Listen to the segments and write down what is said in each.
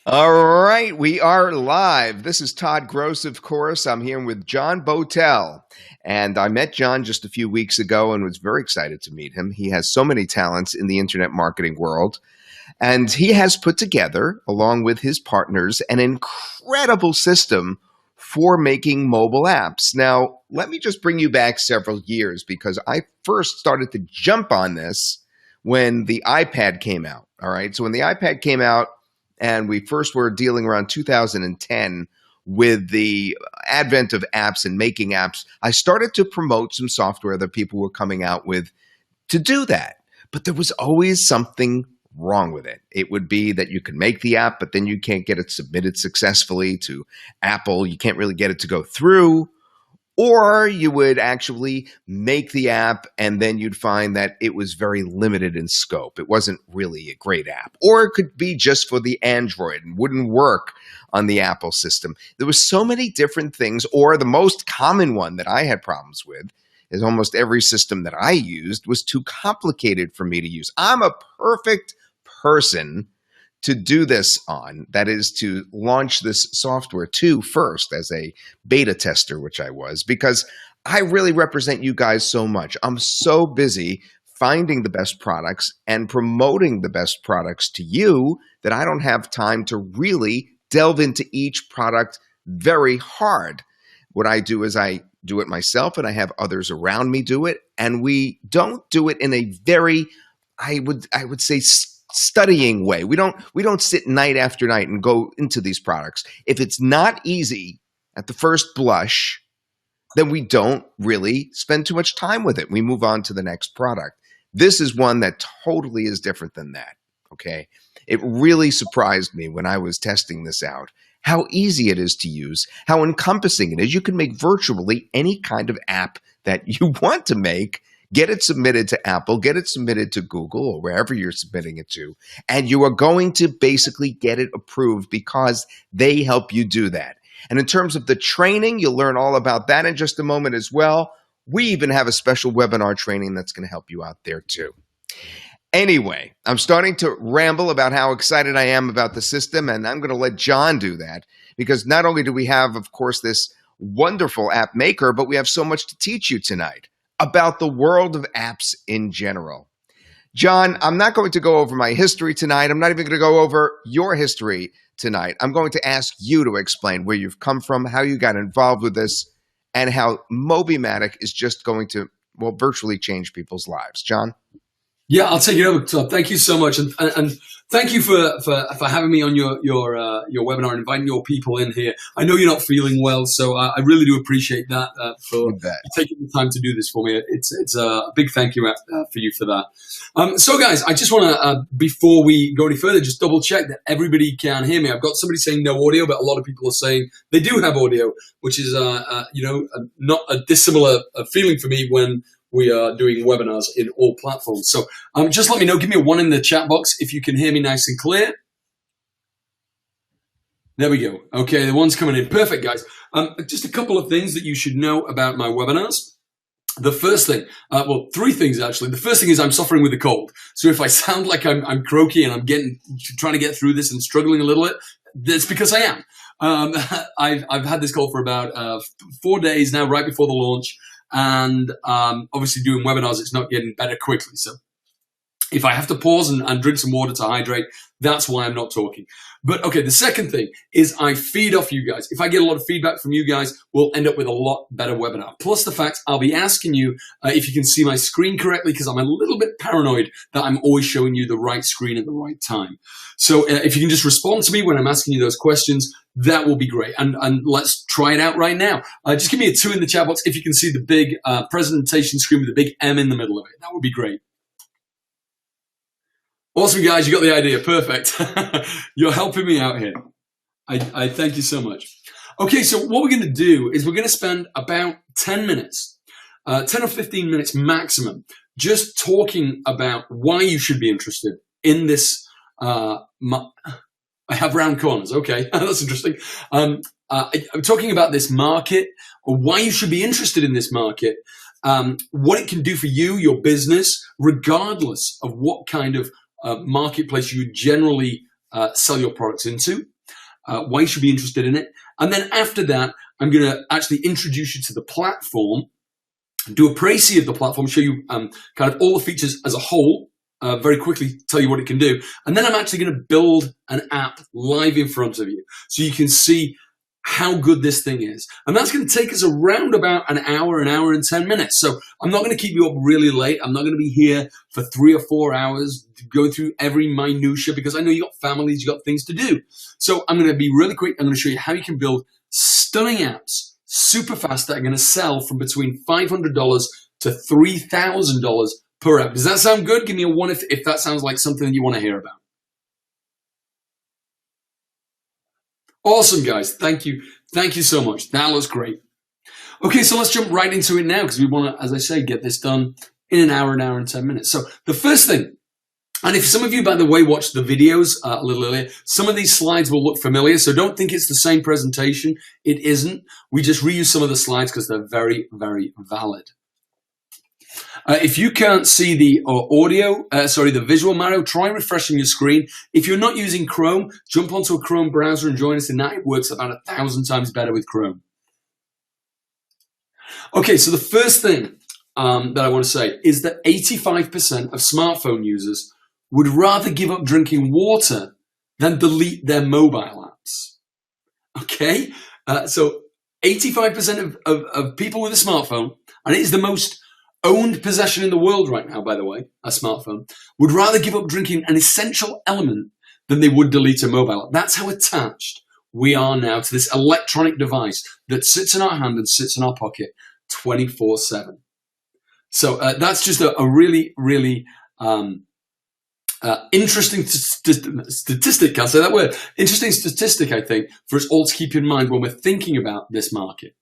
All right, we are live. This is Todd Gross, of course. I'm here with John Botel. And I met John just a few weeks ago and was very excited to meet him. He has so many talents in the internet marketing world. And he has put together, along with his partners, an incredible system for making mobile apps. Now, let me just bring you back several years because I first started to jump on this when the iPad came out. All right. So when the iPad came out, and we first were dealing around 2010 with the advent of apps and making apps, I started to promote some software that people were coming out with to do that. But there was always something wrong with it. It would be that you could make the app, but then you can't get it submitted successfully to Apple. You can't really get it to go through. Or you would actually make the app and then you'd find that it was very limited in scope. It wasn't really a great app. Or it could be just for the Android and wouldn't work on the Apple system. There was so many different things, or the most common one that I had problems with is almost every system that I used was too complicated for me to use. I'm a perfect person to do this on, that is to launch this software to first as a beta tester, which I was, because I really represent you guys so much. I'm so busy finding the best products and promoting the best products to you that I don't have time to really delve into each product very hard. What I do is I do it myself and I have others around me do it. And we don't do it in a very, I would say, studying way. We don't sit night after night and go into these products. If it's not easy at the first blush, then we don't really spend too much time with it. We move on to the next product. This is one that totally is different than that. Okay. It really surprised me when I was testing this out, how easy it is to use, how encompassing it is. You can make virtually any kind of app that you want to make. Get it submitted to Apple, get it submitted to Google or wherever you're submitting it to, and you are going to basically get it approved because they help you do that. And in terms of the training, you'll learn all about that in just a moment as well. We even have a special webinar training that's going to help you out there too. Anyway, I'm starting to ramble about how excited I am about the system, and I'm going to let John do that because not only do we have, of course, this wonderful app maker, but we have so much to teach you tonight about the world of apps in general. John, I'm not going to go over my history tonight. I'm not even going to go over your history tonight. I'm going to ask you to explain where you've come from, how you got involved with this, and how Mobimatic is just going to, well, virtually change people's lives. John? Yeah, I'll take it over, Todd. Thank you so much, and thank you for having me on your webinar and inviting your people in here. I know you're not feeling well, so I really do appreciate that for taking the time to do this for me. It's a big thank you for you for that. So, guys, I just want to before we go any further, just double check that everybody can hear me. I've got somebody saying no audio, but a lot of people are saying they do have audio, which is not a dissimilar feeling for me when we are doing webinars in all platforms. So just let me know. Give me a 1 in the chat box if you can hear me nice and clear. There we go. Okay, the one's coming in. Perfect, guys. Just a couple of things that you should know about my webinars. The first thing, well, 3 things actually. The first thing is I'm suffering with a cold. So if I sound like I'm croaky and I'm trying to get through this and struggling a little bit, that's because I am. I've had this cold for about 4 days now, right before the launch. And obviously doing webinars, it's not getting better quickly. So if I have to pause and drink some water to hydrate, that's why I'm not talking. But okay, the second thing is I feed off you guys. If I get a lot of feedback from you guys, we'll end up with a lot better webinar. Plus the fact I'll be asking you if you can see my screen correctly, because I'm a little bit paranoid that I'm always showing you the right screen at the right time. So if you can just respond to me when I'm asking you those questions, that will be great. And let's try it out right now. Just give me a 2 in the chat box if you can see the big presentation screen with the big M in the middle of it. That would be great. Awesome, guys. You got the idea. Perfect. You're helping me out here. I thank you so much. Okay, so what we're going to do is we're going to spend about 10 minutes, 10 or 15 minutes maximum, just talking about why you should be interested in this. I have round corners. Okay, that's interesting. I'm talking about this market, or why you should be interested in this market, what it can do for you, your business, regardless of what kind of marketplace you generally sell your products into. why you should be interested in it. And then after that, I'm going to actually introduce you to the platform, do a précis of the platform, show you kind of all the features as a whole, very quickly tell you what it can do. And then I'm actually going to build an app live in front of you so you can see how good this thing is. And that's going to take us around about an hour and 10 minutes. So I'm not going to keep you up really late. I'm not going to be here for 3 or 4 hours going through every minutia, because I know you got families, you got things to do. So I'm going to be really quick. I'm going to show you how you can build stunning apps super fast that are going to sell from between $500 to $3,000 per app. Does that sound good? Give me a 1 if that sounds like something that you want to hear about. Awesome, guys. Thank you. Thank you so much. That was great. Okay, so let's jump right into it now, because we want to, as I say, get this done in an hour and 10 minutes. So the first thing, and if some of you, by the way, watched the videos a little earlier, some of these slides will look familiar, so don't think it's the same presentation. It isn't. We just reuse some of the slides because they're very, very valid. If you can't see the the visual, Mario, try refreshing your screen. If you're not using Chrome, jump onto a Chrome browser and join us in that. It works about 1,000 times better with Chrome. Okay, so the first thing that I want to say is that 85% of smartphone users would rather give up drinking water than delete their mobile apps. Okay, so 85% of people with a smartphone, and it is the most owned possession in the world right now, by the way, a smartphone, would rather give up drinking an essential element than they would delete a mobile app. That's how attached we are now to this electronic device that sits in our hand and sits in our pocket 24/7. So that's just a really, really interesting statistic. Can't say that word. Interesting statistic, I think, for us all to keep in mind when we're thinking about this market.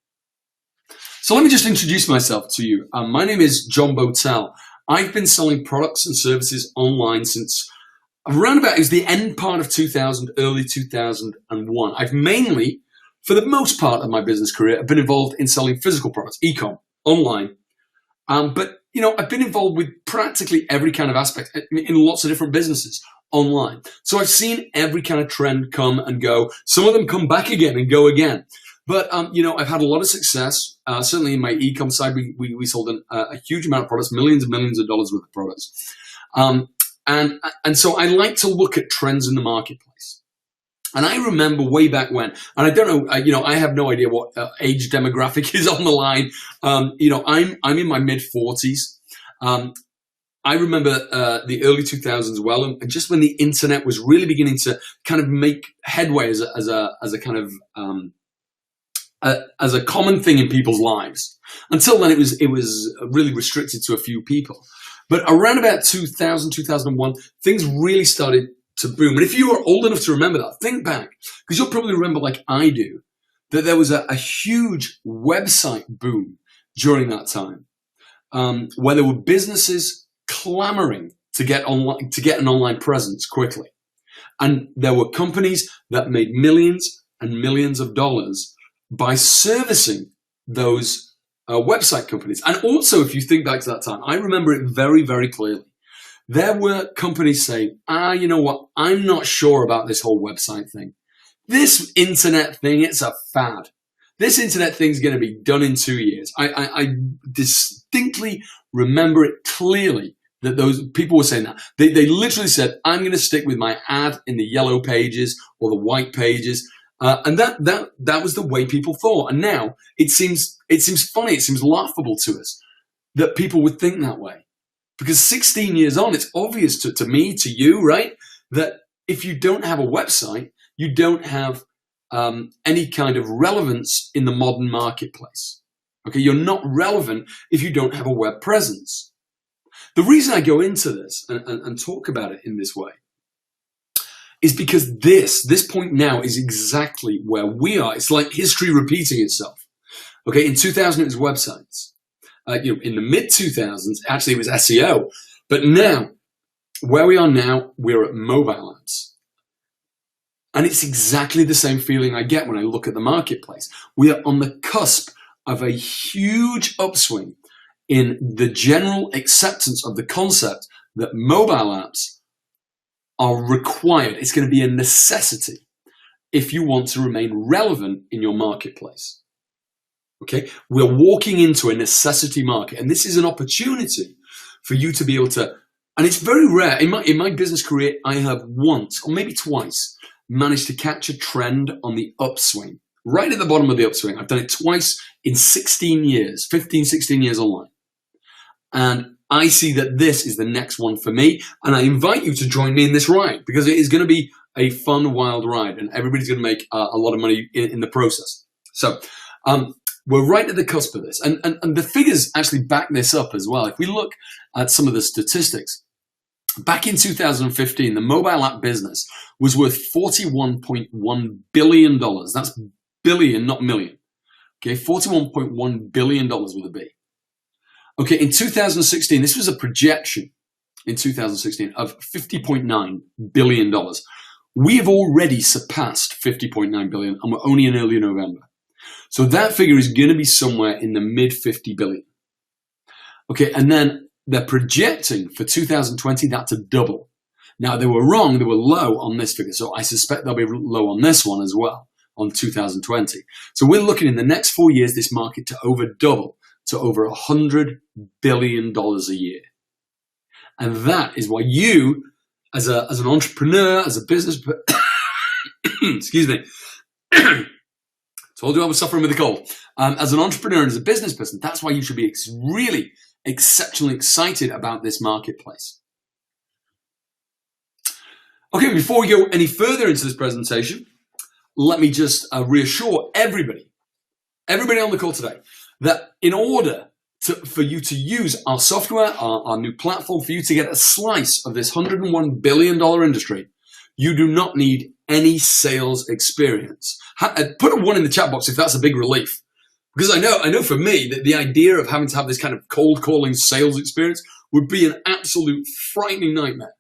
So let me just introduce myself to you. My name is John Botel. I've been selling products and services online since around about, it was the end part of 2000, early 2001. I've mainly, for the most part of my business career, I've been involved in selling physical products, e-com, online. But, you know, I've been involved with practically every kind of aspect in lots of different businesses online. So I've seen every kind of trend come and go. Some of them come back again and go again. But, you know, I've had a lot of success. Certainly in my e-com side, we sold a huge amount of products, millions and millions of dollars worth of products. And so I like to look at trends in the marketplace. And I remember way back when, and I don't know, you know, I have no idea what age demographic is on the line. You know, I'm in my mid-40s. I remember the early 2000s well, and just when the internet was really beginning to kind of make headway as a kind of as a common thing in people's lives. Until then, it was really restricted to a few people. But around about 2000, 2001, things really started to boom. And if you are old enough to remember that, think back, because you'll probably remember, like I do, that there was a huge website boom during that time, where there were businesses clamoring to get an online presence quickly. And there were companies that made millions and millions of dollars by servicing those website companies. And also, if you think back to that time, I remember it very, very clearly. There were companies saying, you know what, I'm not sure about this whole website thing. This internet thing, it's a fad. This internet thing's going to be done in 2 years. I distinctly remember it clearly that those people were saying that. They literally said, I'm going to stick with my ad in the yellow pages or the white pages. And that was the way people thought. And now it seems funny, it seems laughable to us that people would think that way. Because 16 years on, it's obvious to me, to you, right, that if you don't have a website, you don't have any kind of relevance in the modern marketplace. Okay, you're not relevant if you don't have a web presence. The reason I go into this and talk about it in this way is because this point now is exactly where we are. It's like history repeating itself. Okay, in 2000 it was websites. You know, in the mid-2000s, actually it was SEO. But now, where we are now, we're at mobile apps. And it's exactly the same feeling I get when I look at the marketplace. We are on the cusp of a huge upswing in the general acceptance of the concept that mobile apps are required. It's going to be a necessity. if you want to remain relevant in your marketplace. Okay, we're walking into a necessity market, and this is an opportunity for you to be able to, and it's very rare. In my business career, I have once, or maybe twice, managed to catch a trend on the upswing, right at the bottom of the upswing. I've done it twice in 16 years, 15, 16 years online. And I see that this is the next one for me, and I invite you to join me in this ride, because it is going to be a fun, wild ride, and everybody's going to make a lot of money in the process. So we're right at the cusp of this, and the figures actually back this up as well. If we look at some of the statistics, back in 2015, the mobile app business was worth $41.1 billion. That's billion, not million. Okay, $41.1 billion with a B. Okay, in 2016, this was a projection in 2016 of $50.9 billion. We have already surpassed $50.9 billion, and we're only in early November. So that figure is going to be somewhere in the mid 50 billion. Okay, and then they're projecting for 2020 that to double. Now, they were wrong, they were low on this figure, so I suspect they'll be low on this one as well, on 2020. So we're looking in the next 4 years, this market to over double to over $100 billion a year. And that is why you, as an entrepreneur, as a business, excuse me, told you I was suffering with a cold. As an entrepreneur and as a business person, that's why you should be really exceptionally excited about this marketplace. Okay, before we go any further into this presentation, let me just reassure everybody on the call today, that in order for you to use our software, our new platform, for you to get a slice of this $101 billion industry, you do not need any sales experience. Put a 1 in the chat box if that's a big relief. Because I know for me that the idea of having to have this kind of cold calling sales experience would be an absolute frightening nightmare.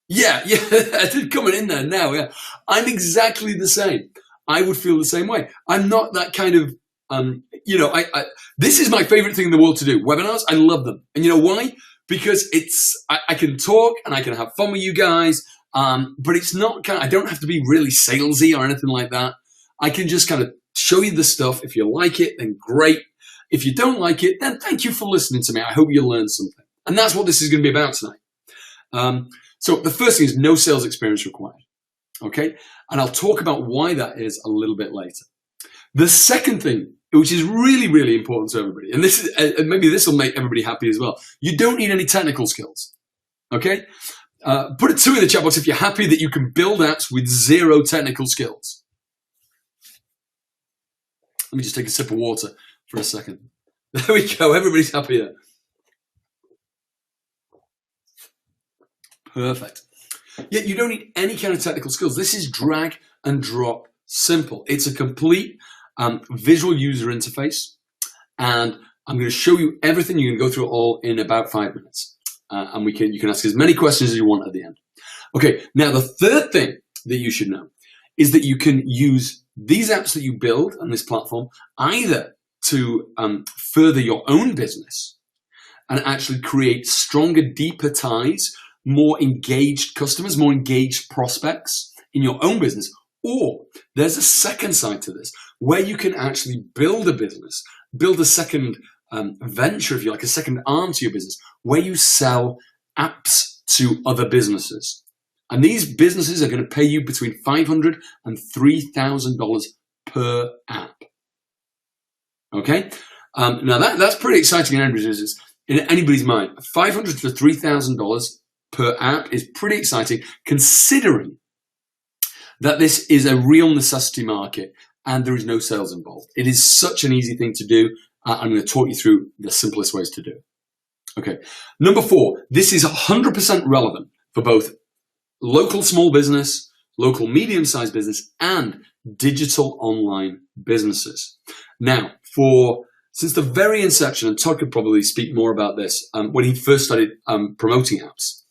Yeah, I did coming in there now. Yeah, I'm exactly the same. I would feel the same way. I'm not that kind of, this is my favorite thing in the world to do. Webinars, I love them. And you know why? Because I can talk and I can have fun with you guys. But it's not I don't have to be really salesy or anything like that. I can just kind of show you the stuff. If you like it, then great. If you don't like it, then thank you for listening to me. I hope you learned something. And that's what this is going to be about tonight. So the first thing is no sales experience required. Okay? And I'll talk about why that is a little bit later. The second thing, which is really, really important to everybody, and this is maybe this will make everybody happy as well. You don't need any technical skills. Okay? Put a 2 in the chat box if you're happy that you can build apps with 0 technical skills. Let me just take a sip of water for a second. There we go. Everybody's happy there. Perfect. Yeah, you don't need any kind of technical skills. This is drag and drop simple. It's a complete visual user interface. And I'm going to show you everything. You can go through it all in about 5 minutes. And you can ask as many questions as you want at the end. Okay, now the third thing that you should know is that you can use these apps that you build on this platform either to further your own business and actually create stronger, deeper ties, more engaged customers, more engaged prospects in your own business. Or there's a second side to this where you can actually build a business, build a second venture, if you like, a second arm to your business, where you sell apps to other businesses. And these businesses are going to pay you between $500 and $3,000 per app. Okay? Now that's pretty exciting in anybody's mind. $500 to $3,000 per app is pretty exciting, considering that this is a real necessity market and there is no sales involved. It is such an easy thing to do. I'm going to talk you through the simplest ways to do it. Okay. Number 4, this is 100% relevant for both local small business, local medium-sized business, and digital online businesses. Now, since the very inception, and Todd could probably speak more about this when he first started promoting apps,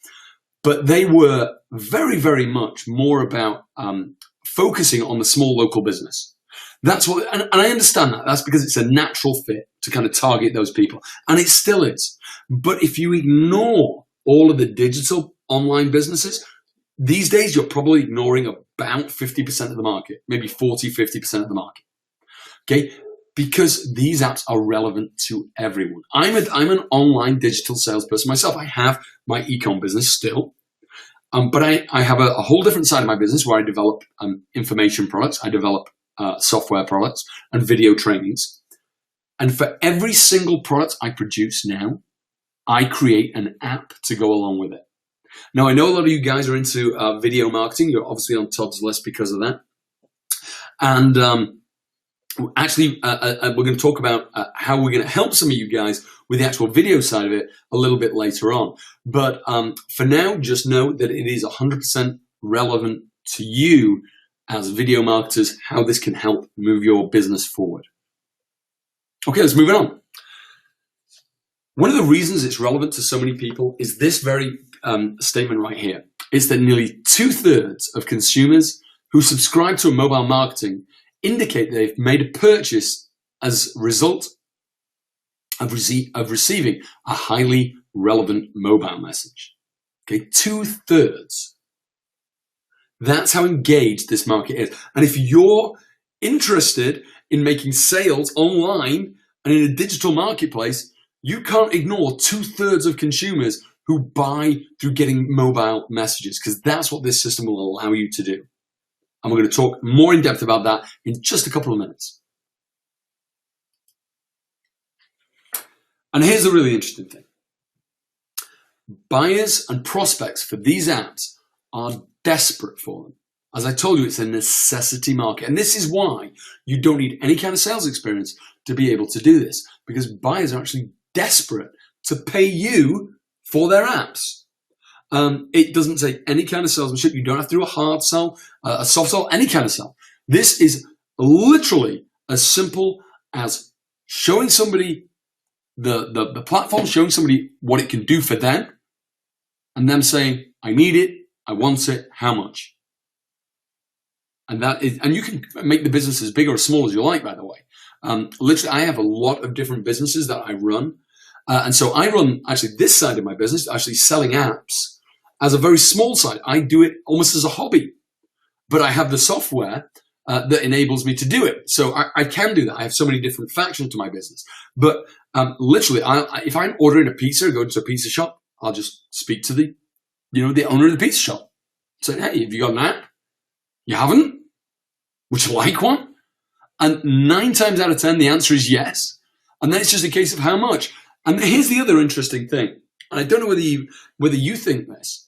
but they were very, very much more about focusing on the small local business. That's what, and I understand that. That's because it's a natural fit to kind of target those people, and it still is. But if you ignore all of the digital online businesses, these days you're probably ignoring a about 50% of the market, maybe 40, 50% of the market. Okay, because these apps are relevant to everyone. I'm an online digital salesperson myself. I have my e-com business still, but I have a whole different side of my business where I develop information products, I develop software products and video trainings. And for every single product I produce now, I create an app to go along with it. Now, I know a lot of you guys are into video marketing. You're obviously on Todd's list because of that. And actually, we're going to talk about how we're going to help some of you guys with the actual video side of it a little bit later on. But for now, just know that it is 100% relevant to you as video marketers, how this can help move your business forward. Okay, let's move on. One of the reasons it's relevant to so many people is this very statement right here. It's that nearly 2/3 of consumers who subscribe to a mobile marketing indicate they've made a purchase as a result of receiving a highly relevant mobile message. Okay, 2/3. That's how engaged this market is. And if you're interested in making sales online and in a digital marketplace, you can't ignore 2/3 of consumers who buy through getting mobile messages, because that's what this system will allow you to do. And we're going to talk more in depth about that in just a couple of minutes. And here's the really interesting thing. Buyers and prospects for these apps are desperate for them. As I told you, it's a necessity market. And this is why you don't need any kind of sales experience to be able to do this, because buyers are actually desperate to pay you for their apps. It doesn't take any kind of salesmanship. You don't have to do a hard sell, a soft sell, any kind of sell. This is literally as simple as showing somebody the platform, showing somebody what it can do for them, and them saying, I need it, I want it, how much? And you can make the business as big or as small as you like, by the way. Literally, I have a lot of different businesses that I run. And so I run actually this side of my business, actually selling apps, as a very small side. I do it almost as a hobby, but I have the software that enables me to do it. So I can do that. I have so many different factions to my business. But literally, if I'm ordering a pizza, go to a pizza shop, I'll just speak to the owner of the pizza shop. Say, hey, have you got an app? You haven't? Would you like one? And 9 times out of 10, the answer is yes. And then it's just a case of how much. And here's the other interesting thing. And I don't know whether you think this,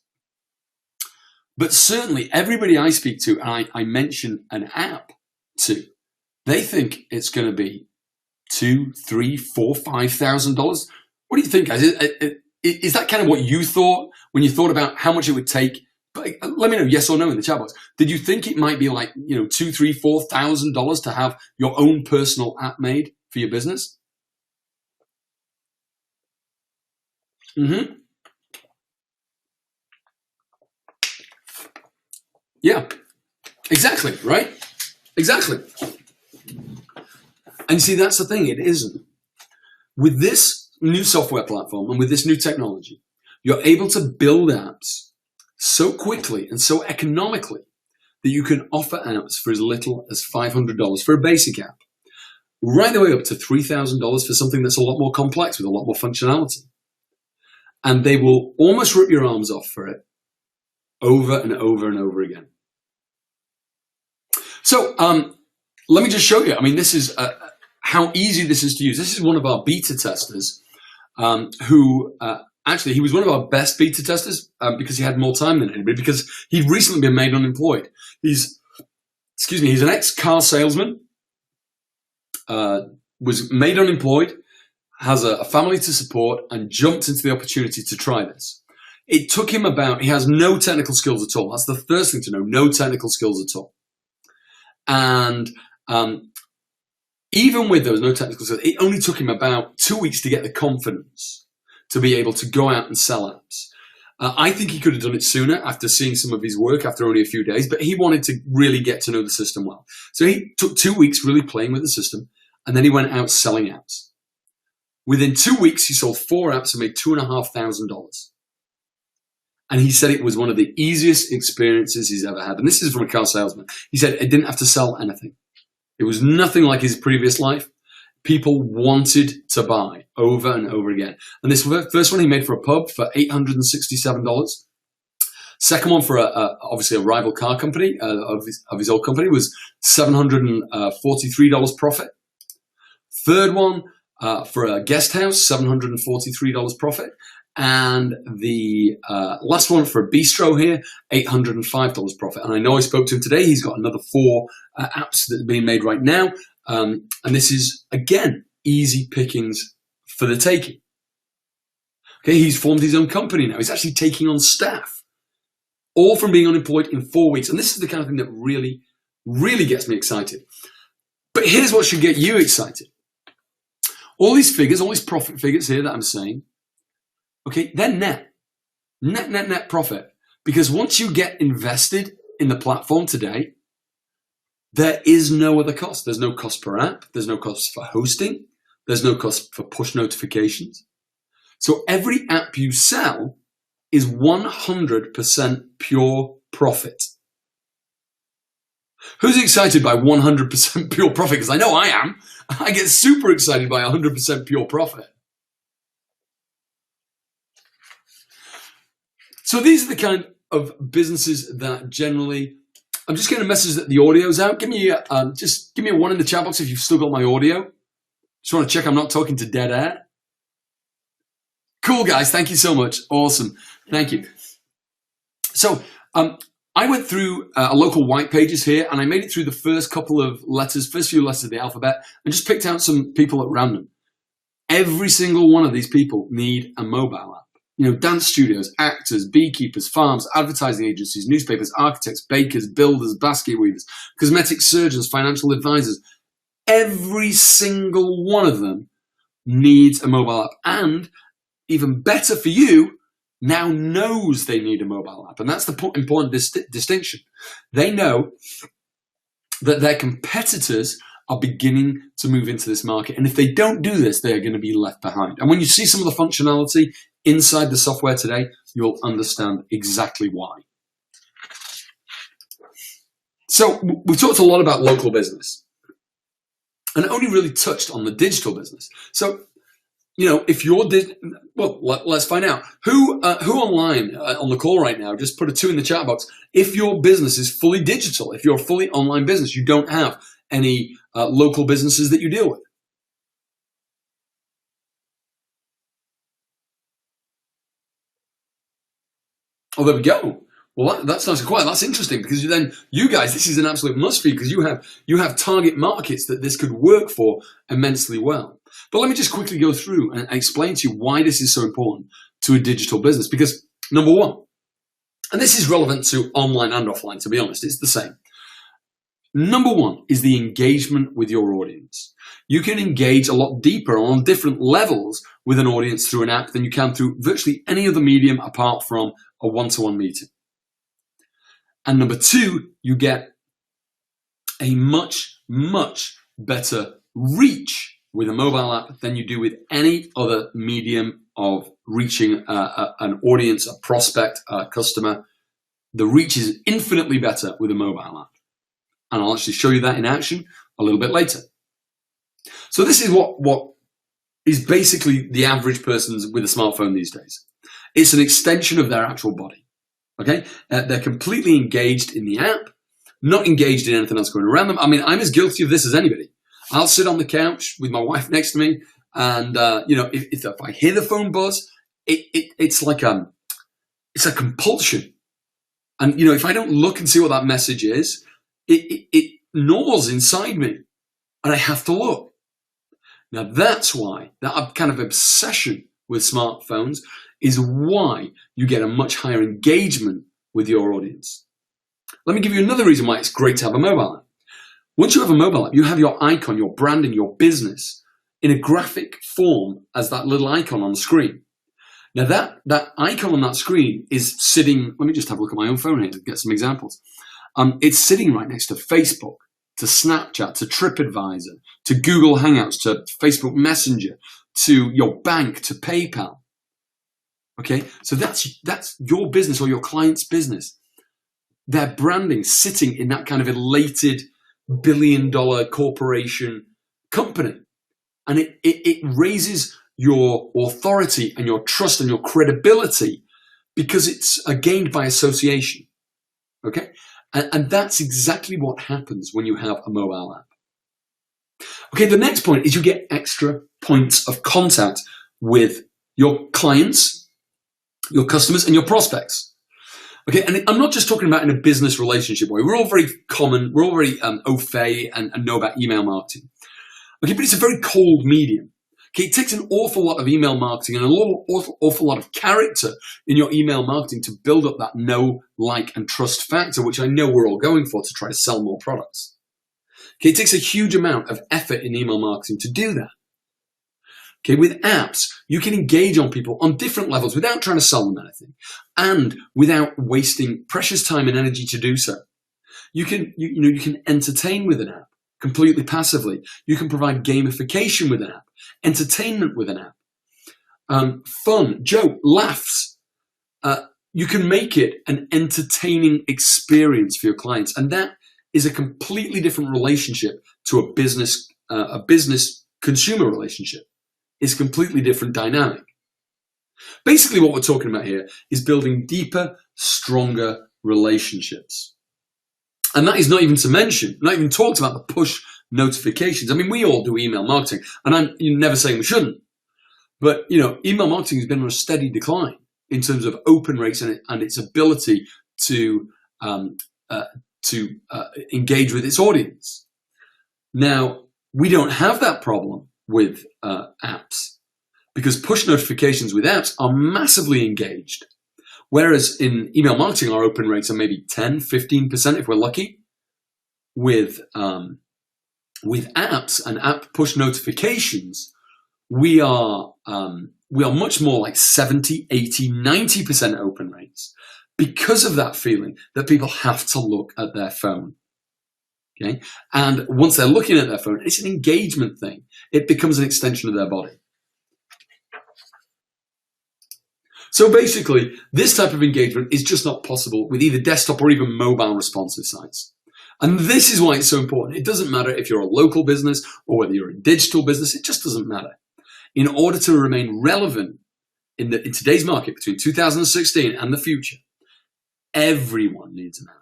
but certainly everybody I speak to, and I mention an app to, they think it's going to be $2,000, $3,000, $4,000, $5,000. What do you think, guys? Is that kind of what you thought when you thought about how much it would take? But let me know, yes or no, in the chat box. Did you think it might be like $2,000, $3,000, $4,000 to have your own personal app made for your business? Mm-hmm. Yeah, exactly, right? Exactly. And see, that's the thing, it isn't. With this new software platform and with this new technology, you're able to build apps so quickly and so economically that you can offer apps for as little as $500 for a basic app, right the way up to $3,000 for something that's a lot more complex with a lot more functionality. And they will almost rip your arms off for it over and over and over again. So let me just show you. I mean, this is how easy this is to use. This is one of our beta testers who actually, he was one of our best beta testers because he had more time than anybody, because he'd recently been made unemployed. He's an ex-car salesman, was made unemployed, has a family to support, and jumped into the opportunity to try this. It took him he has no technical skills at all. That's the first thing to know, no technical skills at all. And even with those no technical skills, it only took him about 2 weeks to get the confidence to be able to go out and sell apps. I think he could have done it sooner after seeing some of his work after only a few days, but he wanted to really get to know the system well. So he took 2 weeks really playing with the system, and then he went out selling apps. Within 2 weeks, he sold 4 apps and made $2,500. And he said it was one of the easiest experiences he's ever had. And this is from a car salesman. He said it didn't have to sell anything. It was nothing like his previous life. People wanted to buy over and over again. And this first one he made for a pub for $867. Second one for obviously a rival car company of his old company was $743 profit. Third one for a guest house, $743 profit. And the last one for a bistro here, $805 profit. And I know I spoke to him today. He's got another 4 apps that are being made right now. And this is, again, easy pickings for the taking. Okay, he's formed his own company now. He's actually taking on staff, all from being unemployed in 4 weeks. And this is the kind of thing that really, really gets me excited. But here's what should get you excited. All these figures, all these profit figures here that I'm saying, okay, they're net profit. Because once you get invested in the platform today, there is no other cost. There's no cost per app. There's no cost for hosting. There's no cost for push notifications. So every app you sell is 100% pure profit. Who's excited by 100% pure profit? Because I know I am. I get super excited by 100% pure profit. So these are the kind of businesses that generally, I'm just getting a message that the audio's out. Just give me a 1 in the chat box if you've still got my audio. Just want to check I'm not talking to dead air. Cool, guys. Thank you so much. Awesome. Thank you. So I went through a local white pages here, and I made it through the first few letters of the alphabet, and just picked out some people at random. Every single one of these people need a mobile app. You know, dance studios, actors, beekeepers, farms, advertising agencies, newspapers, architects, bakers, builders, basket weavers, cosmetic surgeons, financial advisors. Every single one of them needs a mobile app. And even better for you, now knows they need a mobile app. And that's the important distinction. They know that their competitors are beginning to move into this market. And if they don't do this, they are going to be left behind. And when you see some of the functionality inside the software today, you'll understand exactly why. So we've talked a lot about local business and only really touched on the digital business. So, you know, if you're, let's find out. Who online on the call right now, just put a 2 in the chat box. If your business is fully digital, if you're a fully online business, you don't have any local businesses that you deal with. Oh, there we go. Well, that's nice and quiet. That's interesting because then you guys, this is an absolute must for you because you have target markets that this could work for immensely well. But let me just quickly go through and explain to you why this is so important to a digital business. Because number one, and this is relevant to online and offline, to be honest, it's the same. Number one is the engagement with your audience. You can engage a lot deeper on different levels with an audience through an app than you can through virtually any other medium apart from a one-to-one meeting. And number two, you get a much, much better reach with a mobile app than you do with any other medium of reaching an audience, a prospect, a customer. The reach is infinitely better with a mobile app. And I'll actually show you that in action a little bit later. So this is what is basically the average person with a smartphone these days. It's an extension of their actual body. Okay, they're completely engaged in the app, not engaged in anything else going around them. I mean, I'm as guilty of this as anybody. I'll sit on the couch with my wife next to me, and you know, if I hear the phone buzz, it's like it's a compulsion. And you know, if I don't look and see what that message is, it gnaws inside me, and I have to look. Now that's why that kind of obsession with smartphones is why you get a much higher engagement with your audience. Let me give you another reason why it's great to have a mobile app. Once you have a mobile app, you have your icon, your branding, your business in a graphic form as that little icon on the screen. Now that icon on that screen is sitting, let me just have a look at my own phone here to get some examples. It's sitting right next to Facebook, to Snapchat, to TripAdvisor, to Google Hangouts, to Facebook Messenger, to your bank, to PayPal. Okay, so that's your business or your client's business. Their branding sitting in that kind of elated billion-dollar corporation company. And it raises your authority and your trust and your credibility because it's gained by association. Okay? And that's exactly what happens when you have a mobile app. Okay, the next point is you get extra points of contact with your clients, your customers, and your prospects. Okay, and I'm not just talking about in a business relationship way. We're all very au fait and know about email marketing. Okay, but it's a very cold medium. Okay, it takes an awful lot of email marketing and an awful lot of character in your email marketing to build up that know, like, and trust factor, which I know we're all going for to try to sell more products. Okay, it takes a huge amount of effort in email marketing to do that. Okay, with apps, you can engage on people on different levels without trying to sell them anything and without wasting precious time and energy to do so. You can entertain with an app completely passively. You can provide gamification with an app, entertainment with an app, fun, joke, laughs. You can make it an entertaining experience for your clients, and that is a completely different relationship to a business consumer relationship. It's a completely different dynamic. Basically, what we're talking about here is building deeper, stronger relationships. And that is not even to mention, not even talked about the push notifications. I mean, we all do email marketing, and I'm never saying we shouldn't. But, email marketing has been on a steady decline in terms of open rates and its ability to engage with its audience. Now, we don't have that problem with apps because push notifications with apps are massively engaged. Whereas in email marketing, our open rates are maybe 10, 15% if we're lucky. With apps and app push notifications, we are much more like 70, 80, 90% open rates because of that feeling that people have to look at their phone. Okay? And once they're looking at their phone, it's an engagement thing. It becomes an extension of their body. So basically, this type of engagement is just not possible with either desktop or even mobile responsive sites. And this is why it's so important. It doesn't matter if you're a local business or whether you're a digital business. It just doesn't matter. In order to remain relevant in today's market between 2016 and the future, everyone needs an app.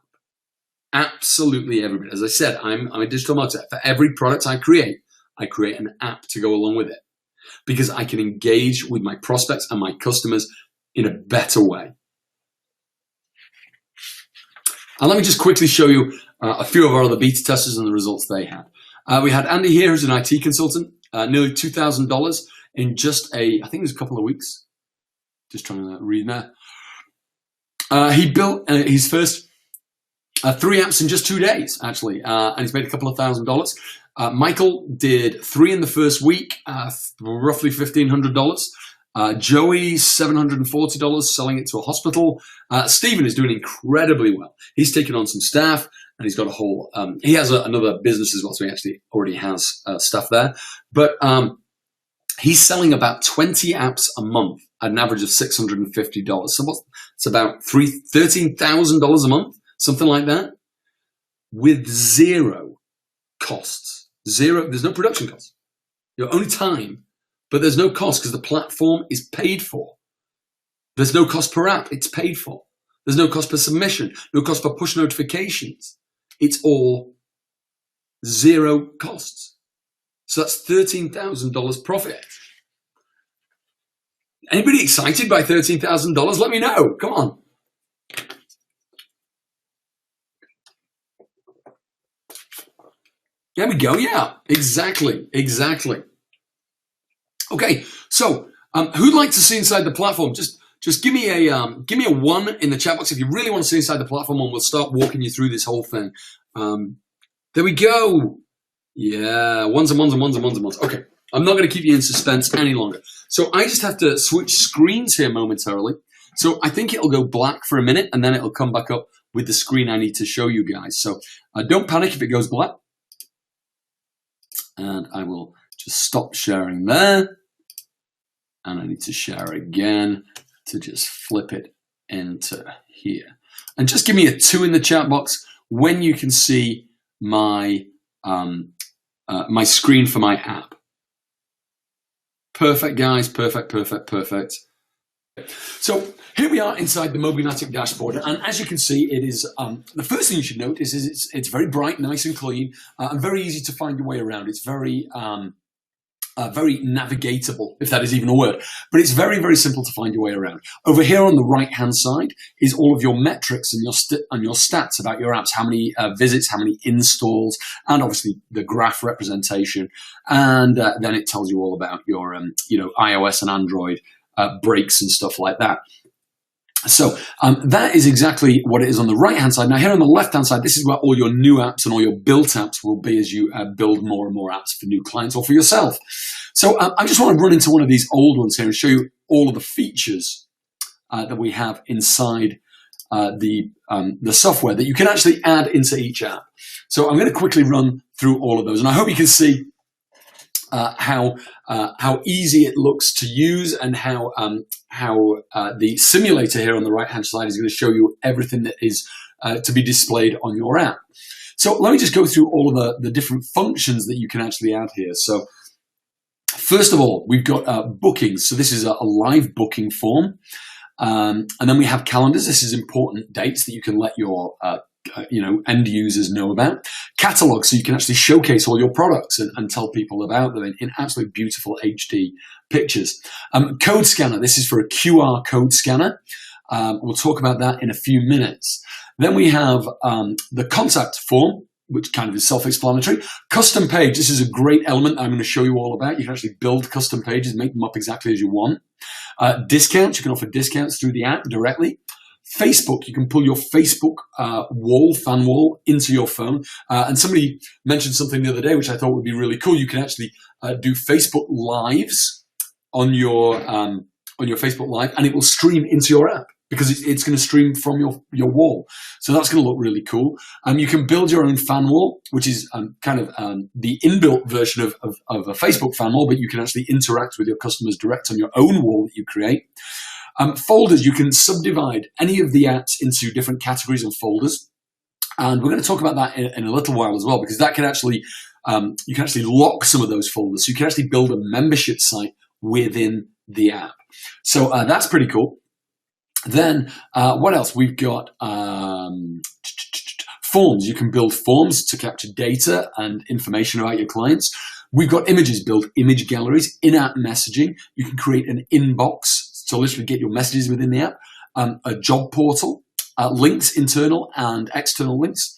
Absolutely everybody. As I said, I'm a digital marketer. For every product I create an app to go along with it because I can engage with my prospects and my customers in a better way. And let me just quickly show you a few of our other beta testers and the results they had. We had Andy here, who's an IT consultant, nearly $2,000 in just I think it was a couple of weeks. Just trying to read now. He built his first 3 apps in just 2 days, actually, and he's made a couple of $1,000. Michael did 3 in the first week, roughly $1,500. Joey, $740, selling it to a hospital. Stephen is doing incredibly well. He's taken on some staff, and he's got a whole. He has another business as well, so he actually already has stuff there. But he's selling about 20 apps a month at an average of $650. So it's about $13,000 a month, something like that, with zero costs. Zero. There's no production costs. Only time. But there's no cost because the platform is paid for. There's no cost per app. It's paid for. There's no cost per submission. No cost per push notifications. It's all zero costs. So that's $13,000 profit. Anybody excited by $13,000? Let me know. Come on. There we go. Yeah, exactly. Okay, so who'd like to see inside the platform? Just give me a 1 in the chat box if you really want to see inside the platform, and we'll start walking you through this whole thing. There we go. Yeah, ones and ones. Okay, I'm not going to keep you in suspense any longer. So I just have to switch screens here momentarily. So I think it'll go black for a minute, and then it'll come back up with the screen I need to show you guys. So don't panic if it goes black. And I will just stop sharing there. And I need to share again. to just flip it into here. And just give me a 2 in the chat box when you can see my my screen for my app. Perfect, guys. Perfect, perfect, perfect. So here we are inside the Mobimatic dashboard, and as you can see, it is the first thing you should notice is it's very bright, nice and clean, and very easy to find your way around. It's very very navigatable, if that is even a word, but it's very, very simple to find your way around. Over here on the right-hand side is all of your metrics and your stats about your apps, how many visits, how many installs, and obviously the graph representation. And then it tells you all about your, iOS and Android breaks and stuff like that. So that is exactly what it is on the right-hand side. Now here on the left-hand side, this is where all your new apps and all your built apps will be as you build more and more apps for new clients or for yourself. So I just want to run into one of these old ones here and show you all of the features that we have inside the software that you can actually add into each app. So I'm going to quickly run through all of those, and I hope you can see how easy it looks to use, and how the simulator here on the right hand side is going to show you everything that is to be displayed on your app. So let me just go through all of the different functions that you can actually add here. So first of all, we've got bookings. So this is a live booking form, and then we have calendars. This is important dates that you can let your end users know about. Catalog, so you can actually showcase all your products and tell people about them in absolutely beautiful HD pictures. Code scanner, this is for a QR code scanner. We'll talk about that in a few minutes. Then we have the contact form, which kind of is self-explanatory. Custom page, this is a great element I'm going to show you all about. You can actually build custom pages, make them up exactly as you want. Discounts, you can offer discounts through the app directly. Facebook, you can pull your Facebook fan wall into your phone. And somebody mentioned something the other day, which I thought would be really cool. You can actually do Facebook Lives on your Facebook Live, and it will stream into your app because it's going to stream from your wall. So that's going to look really cool. You can build your own fan wall, which is the inbuilt version of a Facebook fan wall, but you can actually interact with your customers direct on your own wall that you create. Folders, you can subdivide any of the apps into different categories and folders. And we're going to talk about that in a little while as well, because that can actually, you can actually lock some of those folders. So you can actually build a membership site within the app. So that's pretty cool. Then what else? We've got forms. You can build forms to capture data and information about your clients. We've got images, build image galleries, in-app messaging. You can create an inbox to literally get your messages within the app, a job portal, links, internal and external links,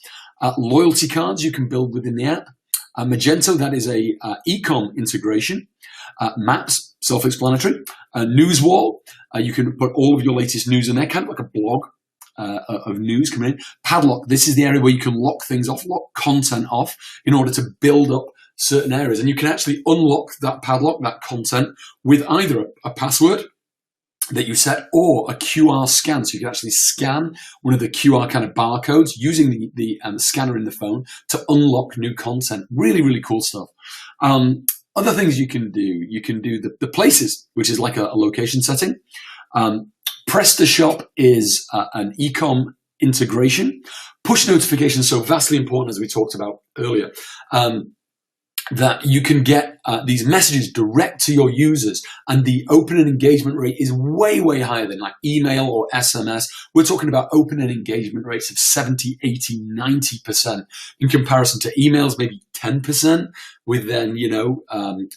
loyalty cards you can build within the app, Magento, that is a e-com integration, maps, self-explanatory, a news wall, you can put all of your latest news in there, kind of like a blog of news coming in. Padlock, this is the area where you can lock things off, lock content off in order to build up certain areas. And you can actually unlock that padlock, that content, with either a password that you set or a QR scan. So you can actually scan one of the QR kind of barcodes using the scanner in the phone to unlock new content. Really, really cool stuff. Other things you can do the places, which is like a location setting. PrestaShop is an e-com integration. Push notifications, so vastly important, as we talked about earlier. That you can get these messages direct to your users, and the open and engagement rate is way, way higher than like email or SMS. We're talking about open and engagement rates of 70, 80, 90% in comparison to emails, maybe 10%, with then,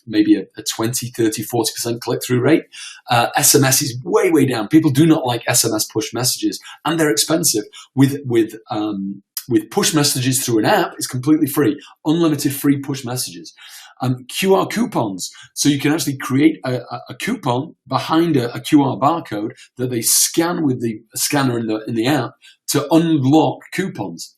maybe a 20, 30, 40% click-through rate. SMS is way, way down. People do not like SMS push messages, and they're expensive. With push messages through an app, it's completely free, unlimited free push messages. QR coupons, so you can actually create a coupon behind a QR barcode that they scan with the scanner in the app to unlock coupons.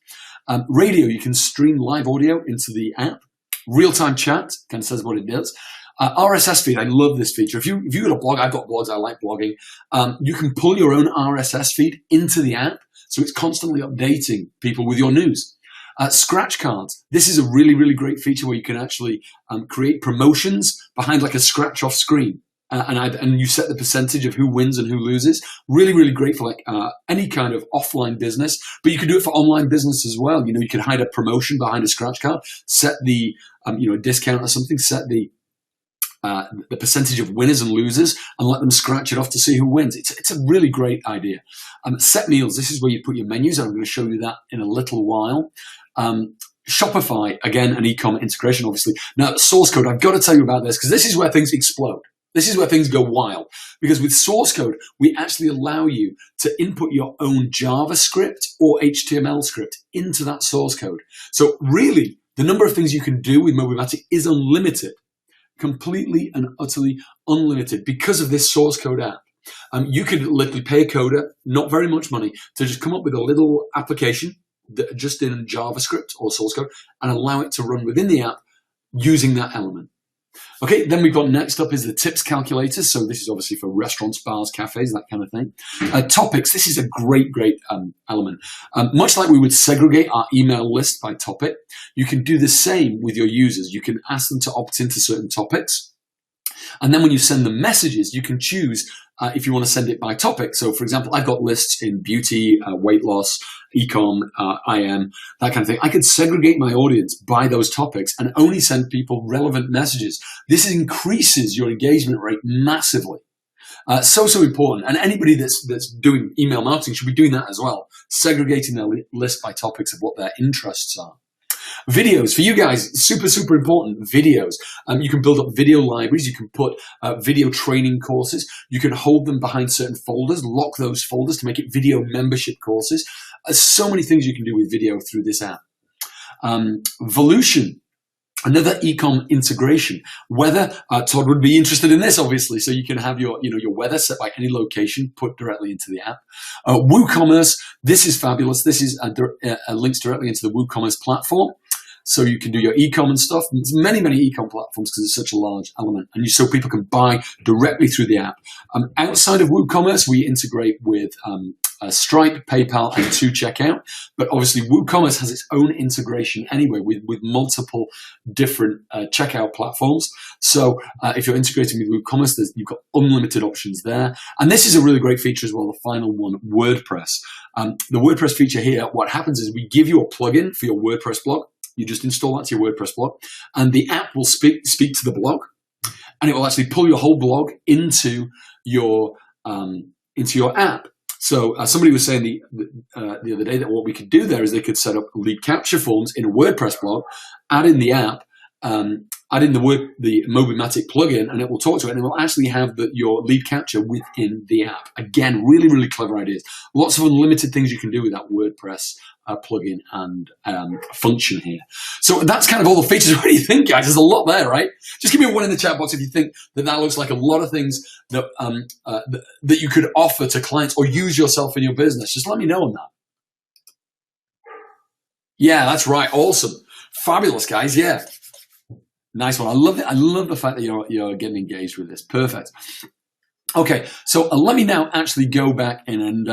Radio, you can stream live audio into the app. Real-time chat, kind of says what it does. RSS feed, I love this feature. If you got a blog, I've got blogs, I like blogging. You can pull your own RSS feed into the app, so it's constantly updating people with your news. Scratch cards. This is a really, really great feature where you can actually create promotions behind like a scratch-off screen. and you set the percentage of who wins and who loses. Really, really great for like any kind of offline business, but you can do it for online business as well. You can hide a promotion behind a scratch card, set the a discount or something, set the percentage of winners and losers, and let them scratch it off to see who wins. It's a really great idea. Set meals. This is where you put your menus. I'm going to show you that in a little while. Shopify, again, an e-com integration, obviously. Now, source code, I've got to tell you about this because this is where things explode. This is where things go wild. Because with source code, we actually allow you to input your own JavaScript or HTML script into that source code. So really, the number of things you can do with Mobimatic is unlimited. Completely and utterly unlimited because of this source code app. You could literally pay a coder, not very much money, to just come up with a little application just in JavaScript or source code and allow it to run within the app using that element. Okay, then we've got next up is the tips calculator. So this is obviously for restaurants, bars, cafes, that kind of thing. Topics, this is a great element. Much like we would segregate our email list by topic, you can do the same with your users. You can ask them to opt into certain topics. And then when you send them messages, you can choose if you want to send it by topic. So for example, I've got lists in beauty, weight loss, ecom, IM, that kind of thing. I could segregate my audience by those topics and only send people relevant messages. This increases your engagement rate massively. So important. And anybody that's doing email marketing should be doing that as well, segregating their list by topics of what their interests are. Videos, for you guys, super, super important. Videos. You can build up video libraries. You can put video training courses. You can hold them behind certain folders, lock those folders to make it video membership courses. So many things you can do with video through this app. Volution, another ecom integration. Weather, Todd would be interested in this, obviously. So you can have your weather set by any location, put directly into the app. WooCommerce, this is fabulous. This is links directly into the WooCommerce platform. So you can do your e-com and stuff. There's many, many e-com platforms because it's such a large element. And so people can buy directly through the app. Outside of WooCommerce, we integrate with Stripe, PayPal, and 2Checkout. But obviously, WooCommerce has its own integration anyway with multiple different checkout platforms. So if you're integrating with WooCommerce, you've got unlimited options there. And this is a really great feature as well, the final one, WordPress. The WordPress feature here, what happens is we give you a plugin for your WordPress blog. You just install that to your WordPress blog, and the app will speak to the blog, and it will actually pull your whole blog into your app. So somebody was saying the other day that what we could do there is they could set up lead capture forms in a WordPress blog, add in the app, add in the Mobimatic plugin, and it will talk to it, and it will actually have your lead capture within the app. Again, really, really clever ideas. Lots of unlimited things you can do with that WordPress plugin and function here. So that's kind of all the features. What do you think, guys? There's a lot there, right? Just give me a one in the chat box if you think that looks like a lot of things that that you could offer to clients or use yourself in your business. Just let me know on that. Yeah, that's right. Awesome. Fabulous, guys. Yeah. Nice one. I love it. I love the fact that you're getting engaged with this. Perfect. Okay, so let me now actually go back in and,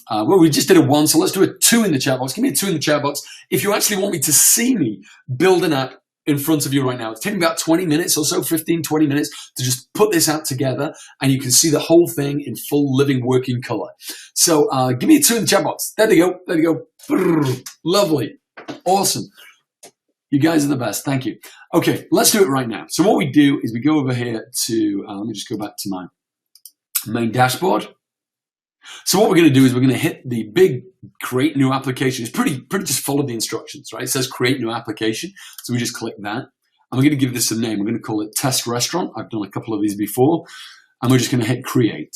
well, we just did a 1, so let's do a 2 in the chat box. Give me a 2 in the chat box if you actually want me to see me build an app in front of you right now. It's taking about 20 minutes or so, 15, 20 minutes to just put this app together, and you can see the whole thing in full living working color. So give me a 2 in the chat box. There you go. There you go. Brrr, lovely. Awesome. You guys are the best. Thank you. Okay, let's do it right now. So what we do is we go over here to, let me just go back to my main dashboard. So what we're going to do is we're going to hit the big create new application. It's pretty just follow the instructions, right? It says create new application. So we just click that. And we're going to give this a name. We're going to call it test restaurant. I've done a couple of these before. And we're just going to hit create.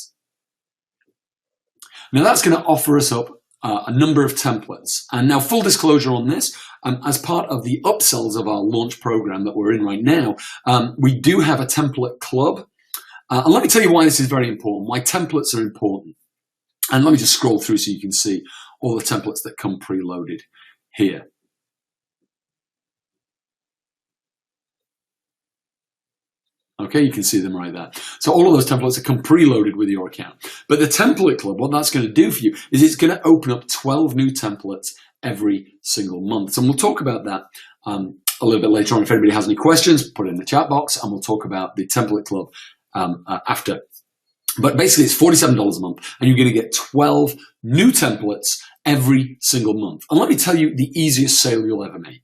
Now that's going to offer us up a number of templates. And now full disclosure on this, as part of the upsells of our launch program that we're in right now, we do have a template club. And let me tell you why this is very important, why templates are important. And let me just scroll through so you can see all the templates that come preloaded here. Okay, you can see them right there. So all of those templates that come preloaded with your account. But the template club, what that's going to do for you is it's going to open up 12 new templates every single month. So we'll talk about that a little bit later on. If anybody has any questions, put it in the chat box and we'll talk about the template club after. But basically, it's $47 a month, and you're going to get 12 new templates every single month. And let me tell you the easiest sale you'll ever make.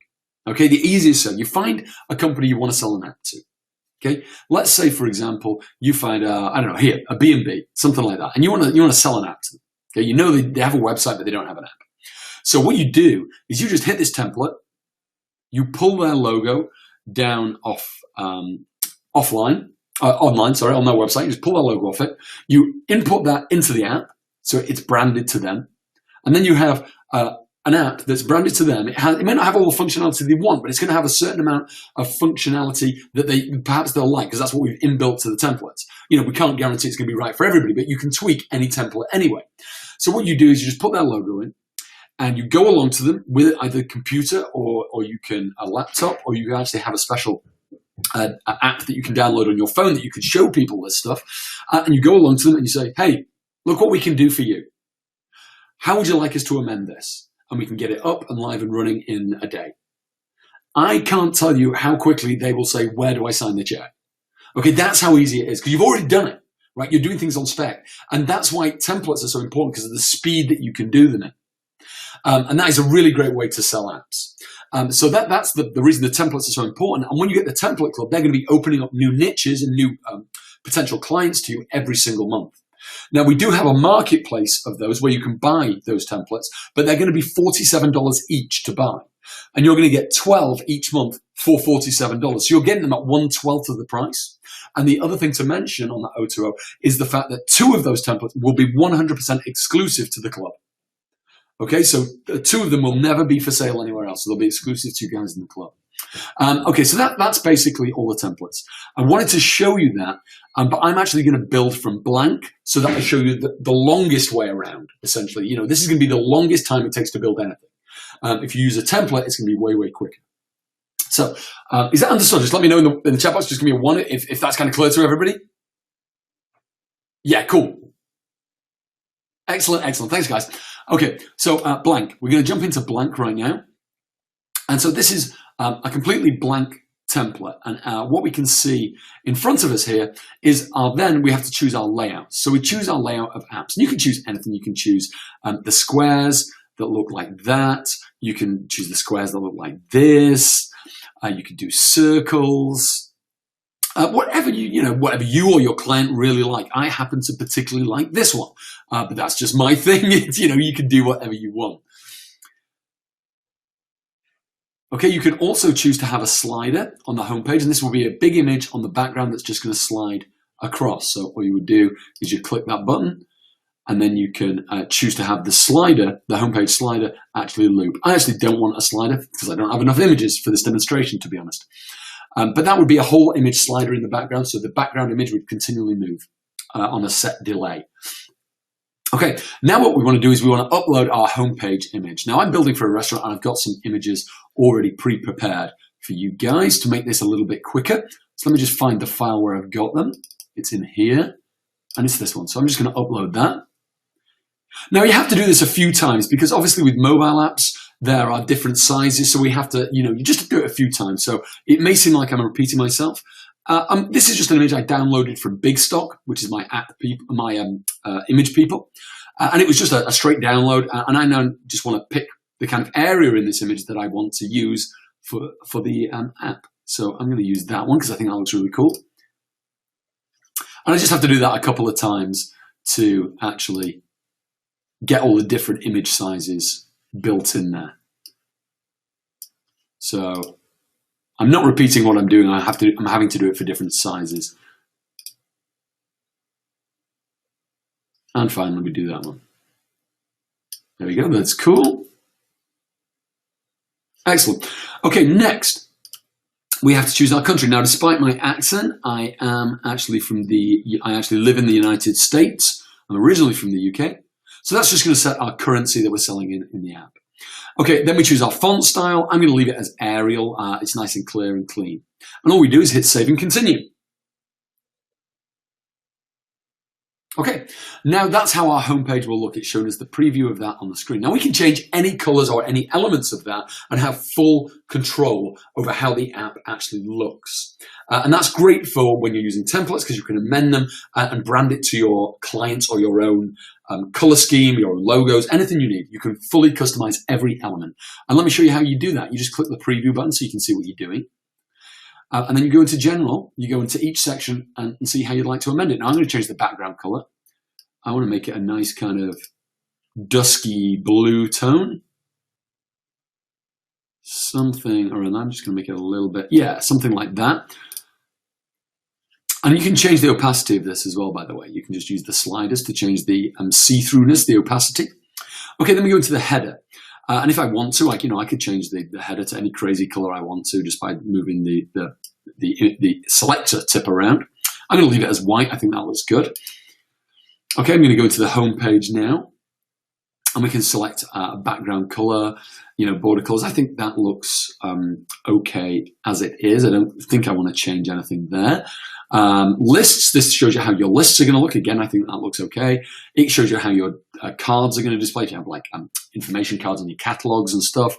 Okay, the easiest sale. You find a company you want to sell an app to. Okay, let's say, for example, you find I don't know, here, a B&B, something like that, and you want to sell an app to them. Okay, you know they have a website, but they don't have an app. So what you do is you just hit this template, you pull their logo down online, on their website. You just pull their logo off it. You input that into the app, so it's branded to them, and then you have an app that's branded to them. It may not have all the functionality they want, but it's going to have a certain amount of functionality that perhaps they'll like, because that's what we've inbuilt to the templates. You know, we can't guarantee it's going to be right for everybody, but you can tweak any template anyway. So what you do is you just put that logo in, and you go along to them with either a computer or you can a laptop, or you can actually have a special an app that you can download on your phone that you can show people this stuff. And you go along to them and you say, hey, look what we can do for you. How would you like us to amend this? And we can get it up and live and running in a day. I can't tell you how quickly they will say, where do I sign the check? Okay, that's how easy it is, because you've already done it, right? You're doing things on spec. And that's why templates are so important, because of the speed that you can do them in. And that is a really great way to sell apps. So that's the reason the templates are so important. And when you get the template club, they're going to be opening up new niches and new potential clients to you every single month. Now, we do have a marketplace of those where you can buy those templates, but they're going to be $47 each to buy. And you're going to get 12 each month for $47. So you're getting them at 1/12 of the price. And the other thing to mention on that O2O is the fact that 2 of those templates will be 100% exclusive to the club. Okay, so 2 of them will never be for sale anywhere else. So they'll be exclusive to you guys in the club. Okay, so that's basically all the templates. I wanted to show you that, but I'm actually going to build from blank so that I show you the longest way around, essentially. You know, this is going to be the longest time it takes to build anything. If you use a template, it's going to be way, way quicker. So is that understood? Just let me know in the chat box. Just give me a 1 if that's kind of clear to everybody. Yeah, cool. Excellent, excellent. Thanks, guys. Okay, so blank. We're going to jump into blank right now. And so this is a completely blank template. And what we can see in front of us here is then we have to choose our layout. So we choose our layout of apps. And you can choose anything. You can choose the squares that look like that. You can choose the squares that look like this. You can do circles. Whatever whatever you or your client really like. I happen to particularly like this one, but that's just my thing. You can do whatever you want. Okay, you can also choose to have a slider on the homepage, and this will be a big image on the background that's just going to slide across. So what you would do is you click that button, and then you can choose to have the slider, the homepage slider, actually loop. I actually don't want a slider because I don't have enough images for this demonstration, to be honest. But that would be a whole image slider in the background, so the background image would continually move on a set delay. Okay, now what we want to do is we want to upload our homepage image. Now I'm building for a restaurant and I've got some images already pre-prepared for you guys to make this a little bit quicker. So let me just find the file where I've got them. It's in here, and it's this one. So I'm just going to upload that. Now you have to do this a few times because obviously with mobile apps, there are different sizes. So we have to, you just do it a few times. So it may seem like I'm repeating myself. This is just an image I downloaded from Big Stock, which is my image people. And it was just a straight download. And I now just want to pick the kind of area in this image that I want to use for the app. So I'm going to use that one because I think that looks really cool. And I just have to do that a couple of times to actually get all the different image sizes built in there. So I'm not repeating what I'm doing. I'm having to do it for different sizes. And fine, let me do that one. There we go, that's cool. Excellent. Okay, next, we have to choose our country. Now, despite my accent, I actually live in the United States. I'm originally from the UK. So that's just going to set our currency that we're selling in the app. Okay, then we choose our font style. I'm going to leave it as Arial. It's nice and clear and clean. And all we do is hit save and continue. Okay, now that's how our homepage will look. It's showing us the preview of that on the screen. Now we can change any colors or any elements of that and have full control over how the app actually looks. And that's great for when you're using templates because you can amend them and brand it to your clients or your own color scheme, your logos, anything you need. You can fully customize every element. And let me show you how you do that. You just click the preview button so you can see what you're doing. And then you go into general, you go into each section and see how you'd like to amend it. Now I'm going to change the background color. I want to make it a nice kind of dusky blue tone. Something, or I'm just going to make it a little bit, yeah, something like that. And you can change the opacity of this as well, by the way. You can just use the sliders to change the see-throughness, the opacity. Okay, then we go into the header. And if I want to, I could change the header to any crazy color I want to just by moving the selector tip around. I'm going to leave it as white. I think that looks good. Okay, I'm going to go into the home page now, and we can select a background color, border colors. I think that looks okay as it is. I don't think I want to change anything there. Lists, this shows you how your lists are going to look. Again, I think that looks okay. It shows you how your cards are going to display. If you have like information cards in your catalogs and stuff.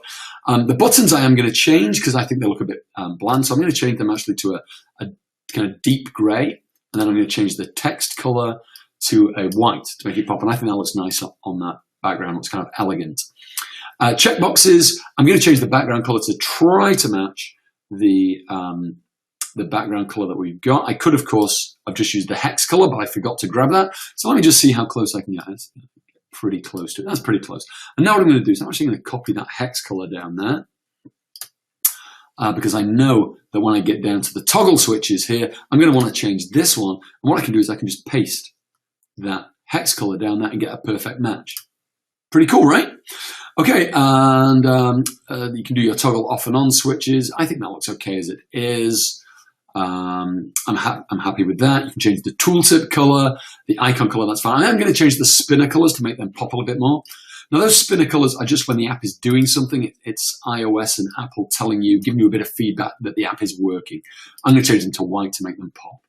The buttons I am going to change because I think they look a bit bland. So I'm going to change them actually to a kind of deep gray. And then I'm going to change the text color to a white to make it pop. And I think that looks nice on that background. It's kind of elegant. Checkboxes, I'm going to change the background color to try to match the background color that we've got. I could, of course, have just used the hex color, but I forgot to grab that. So let me just see how close I can get. It's pretty close to it. That's pretty close. And now what I'm going to do is I'm actually going to copy that hex color down there because I know that when I get down to the toggle switches here, I'm going to want to change this one. And what I can do is I can just paste that hex color down there and get a perfect match. Pretty cool, right? Okay, and you can do your toggle off and on switches. I think that looks okay as it is. I'm happy with that. You can change the tooltip color, the icon color, that's fine. I am going to change the spinner colors to make them pop a little bit more. Now those spinner colors are just when the app is doing something. It's iOS and Apple telling you, giving you a bit of feedback that the app is working. I'm going to change them to white to make them pop.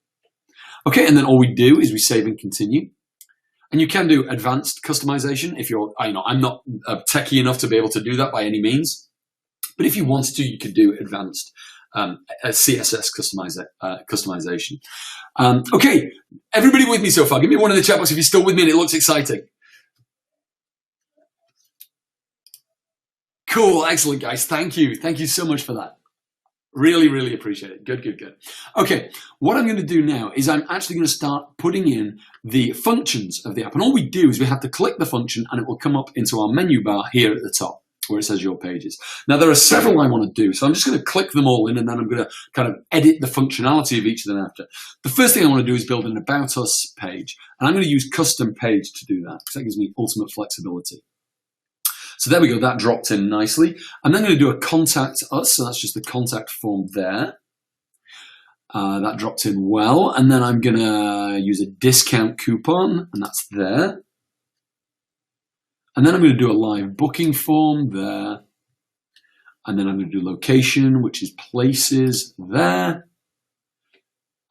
Okay, and then all we do is we save and continue. And you can do advanced customization if you're, I'm not techie enough to be able to do that by any means. But if you wanted to, you could do advanced CSS customization. Okay, everybody with me so far? Give me one in the chat box if you're still with me and it looks exciting. Cool, excellent, guys. Thank you. Thank you so much for that. Really, really appreciate it. Good, good, good. Okay, what I'm going to do now is I'm actually going to start putting in the functions of the app. And all we do is we have to click the function and it will come up into our menu bar here at the top where it says your pages. Now, there are several I want to do, so I'm just going to click them all in and then I'm going to kind of edit the functionality of each of them after. The first thing I want to do is build an About Us page. And I'm going to use custom page to do that because that gives me ultimate flexibility. So there we go, that dropped in nicely. I'm then going to do a contact us, so that's just the contact form there. That dropped in well. And then I'm going to use a discount coupon, and that's there. And then I'm going to do a live booking form there. And then I'm going to do location, which is places there.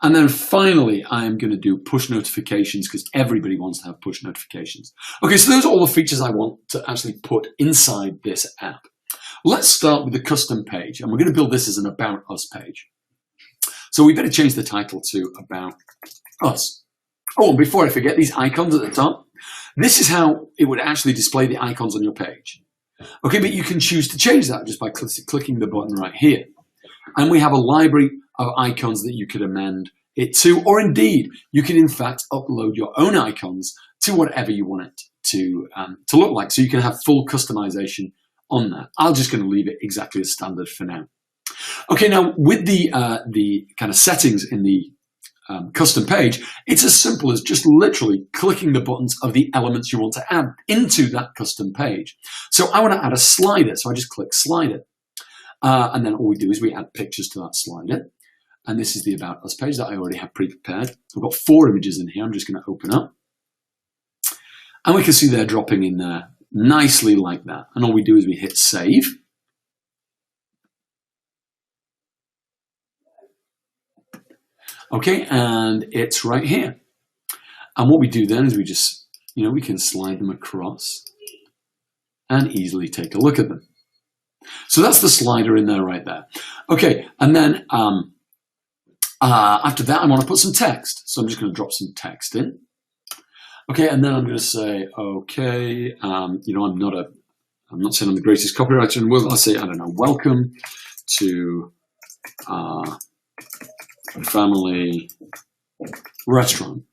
And then finally, I'm going to do push notifications because everybody wants to have push notifications. Okay, so those are all the features I want to actually put inside this app. Let's start with the custom page, and we're going to build this as an About Us page. So we better change the title to About Us. Oh, and before I forget, these icons at the top, this is how it would actually display the icons on your page. Okay, but you can choose to change that just by clicking the button right here. And we have a library of icons that you could amend it to, or indeed, you can in fact upload your own icons to whatever you want it to look like. So you can have full customization on that. I'm just going to leave it exactly as standard for now. Okay, now with the kind of settings in the custom page, it's as simple as just literally clicking the buttons of the elements you want to add into that custom page. So I want to add a slider, so I just click slider. And then all we do is we add pictures to that slider. And this is the About Us page that I already have pre-prepared. I've got 4 images in here. I'm just going to open up. And we can see they're dropping in there nicely like that. And all we do is we hit save. Okay, and it's right here. And what we do then is we just, we can slide them across and easily take a look at them. So that's the slider in there right there. Okay, and then after that, I want to put some text. So I'm just going to drop some text in. Okay, and then I'm going to say, okay, I'm not saying I'm the greatest copywriter in the world. I'll say, I don't know, welcome to family restaurant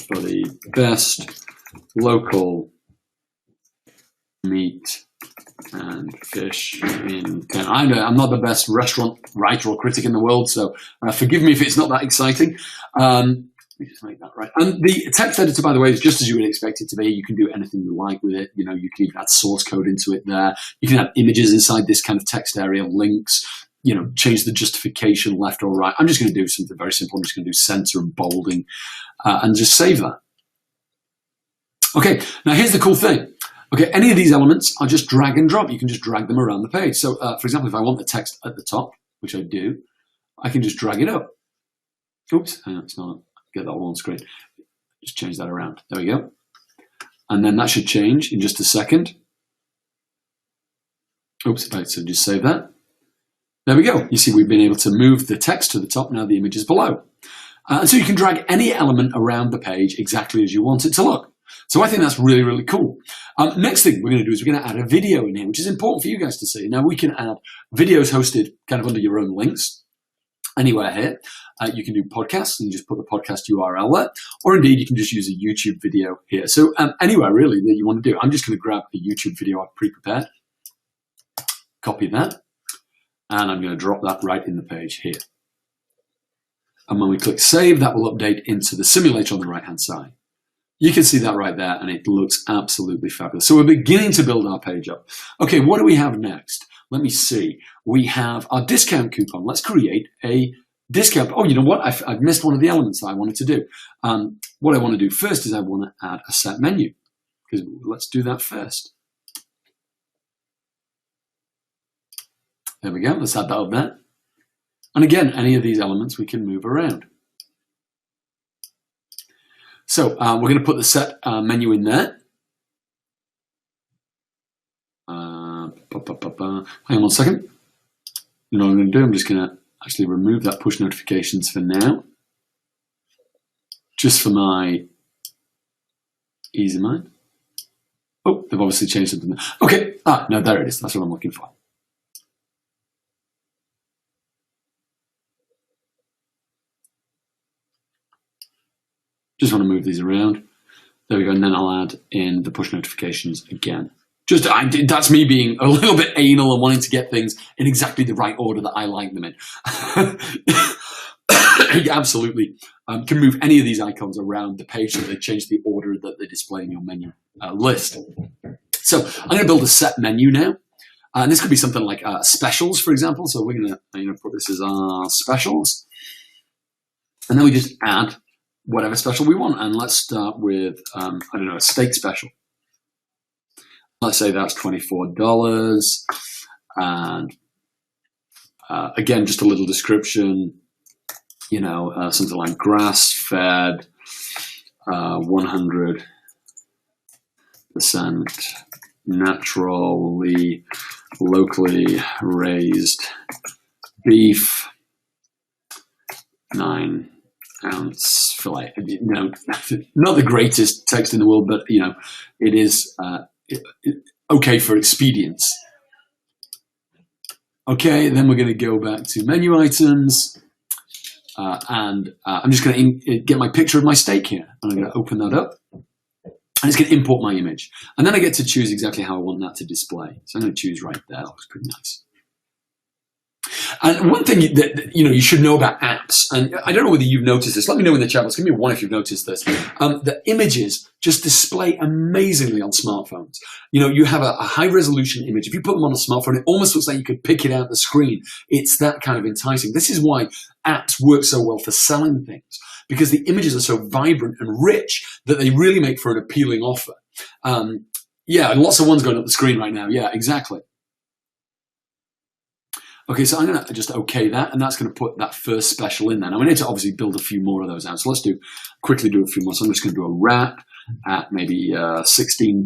for the best local meat and fish in Canada. I'm not the best restaurant writer or critic in the world, so forgive me if it's not that exciting. Let me just make that right. And the text editor, by the way, is just as you would expect it to be. You can do anything you like with it. You can even add source code into it there. You can add images inside this kind of text area, links, change the justification left or right. I'm just going to do something very simple. I'm just going to do center and bolding and just save that. Okay, now here's the cool thing. Okay, any of these elements are just drag and drop. You can just drag them around the page. So, for example, if I want the text at the top, which I do, I can just drag it up. Oops, it's not. Get that all on screen. Just change that around. There we go. And then that should change in just a second. Oops, right, so just save that. There we go. You see we've been able to move the text to the top. Now the image is below. And so you can drag any element around the page exactly as you want it to look. So I think that's really, really cool. Next thing we're going to do is we're going to add a video in here, which is important for you guys to see. Now we can add videos hosted kind of under your own links anywhere here. You can do podcasts and just put the podcast URL there, or indeed you can just use a YouTube video here. So anywhere really that you want to do. I'm just going to grab a YouTube video I've pre-prepared, copy that, and I'm going to drop that right in the page here. And when we click save, that will update into the simulator on the right-hand side. You can see that right there, and it looks absolutely fabulous. So we're beginning to build our page up. Okay, what do we have next? Let me see. We have our discount coupon. Let's create a discount. Oh, you know what? I've missed one of the elements that I wanted to do. What I want to do first is I want to add a set menu. Because let's do that first. There we go. Let's add that up there. And again, any of these elements we can move around. So we're going to put the set menu in there. Hang on 1 second. You know what I'm going to do? I'm just going to actually remove that push notifications for now. Just for my ease of mind. Oh, they've obviously changed something there. Okay. No, there it is. That's what I'm looking for. Just want to move these around. There we go. And then I'll add in the push notifications again. That's me being a little bit anal and wanting to get things in exactly the right order that I like them in. You absolutely can move any of these icons around the page so they change the order that they display in your menu list. So I'm going to build a set menu now. And this could be something like specials, for example. So we're going to put this as our specials. And then we just add whatever special we want. And let's start with, I don't know, a steak special. Let's say that's $24. And again, just a little description, something like grass-fed, 100% naturally, locally raised beef, 9-ounce fillet. Not the greatest text in the world, but it is okay for expedience. Okay, then we're going to go back to menu items, and I'm just going to get my picture of my steak here, and I'm going to open that up, and it's going to import my image, and then I get to choose exactly how I want that to display. So I'm going to choose right there. That looks pretty nice. And one thing that you should know about apps, and I don't know whether you've noticed this. Let me know in the chat box. Give me a 1 if you've noticed this. The images just display amazingly on smartphones. You have a high-resolution image. If you put them on a smartphone, it almost looks like you could pick it out the screen. It's that kind of enticing. This is why apps work so well for selling things, because the images are so vibrant and rich that they really make for an appealing offer. Yeah, lots of ones going up the screen right now. Yeah, exactly. Okay, so I'm going to just okay that, and that's going to put that first special in there. Now we need to obviously build a few more of those out. So let's quickly do a few more. So I'm just going to do a wrap at maybe $16,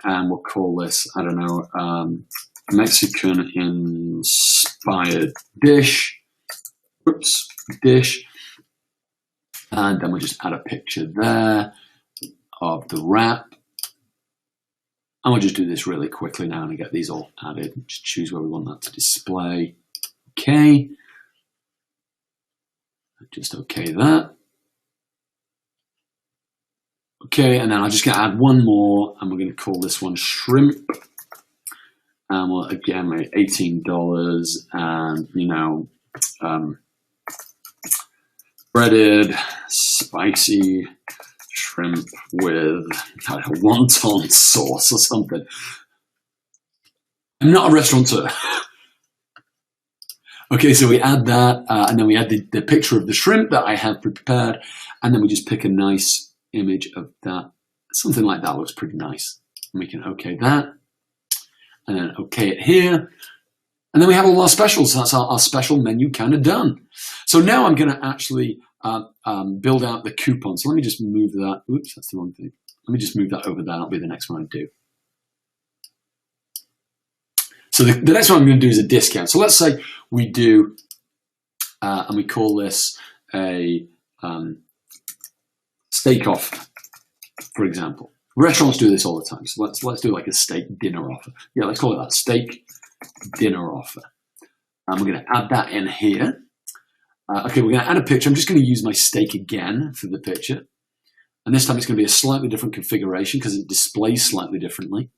and we'll call this, I don't know, Mexican inspired dish. Oops, dish. And then we'll just add a picture there of the wrap. And we'll just do this really quickly now and get these all added. Just choose where we want that to display. Okay. Just okay that. Okay, and then I'm just going to add one more, and we're going to call this one shrimp. And we'll again make $18, and you know, breaded, spicy shrimp with, I don't know, wonton sauce or something. I'm not a restaurateur. Okay, so we add that, and then we add the picture of the shrimp that I have prepared, and then we just pick a nice image of that. Something like that looks pretty nice. And we can okay that, and then okay it here. And then we have all our specials. So that's our special menu kind of done. So now I'm going to actually build out the coupon. So let me just move that. Oops, that's the wrong thing. Let me just move that over there. That'll be the next one I do. So the next one I'm going to do is a discount. So let's say we do, and we call this a steak offer, for example. Restaurants do this all the time. So let's do like a steak dinner offer. Yeah, let's call it that, steak dinner offer. And we're going to add that in here. Okay, we're going to add a picture. I'm just going to use my steak again for the picture. And this time it's going to be a slightly different configuration because it displays slightly differently.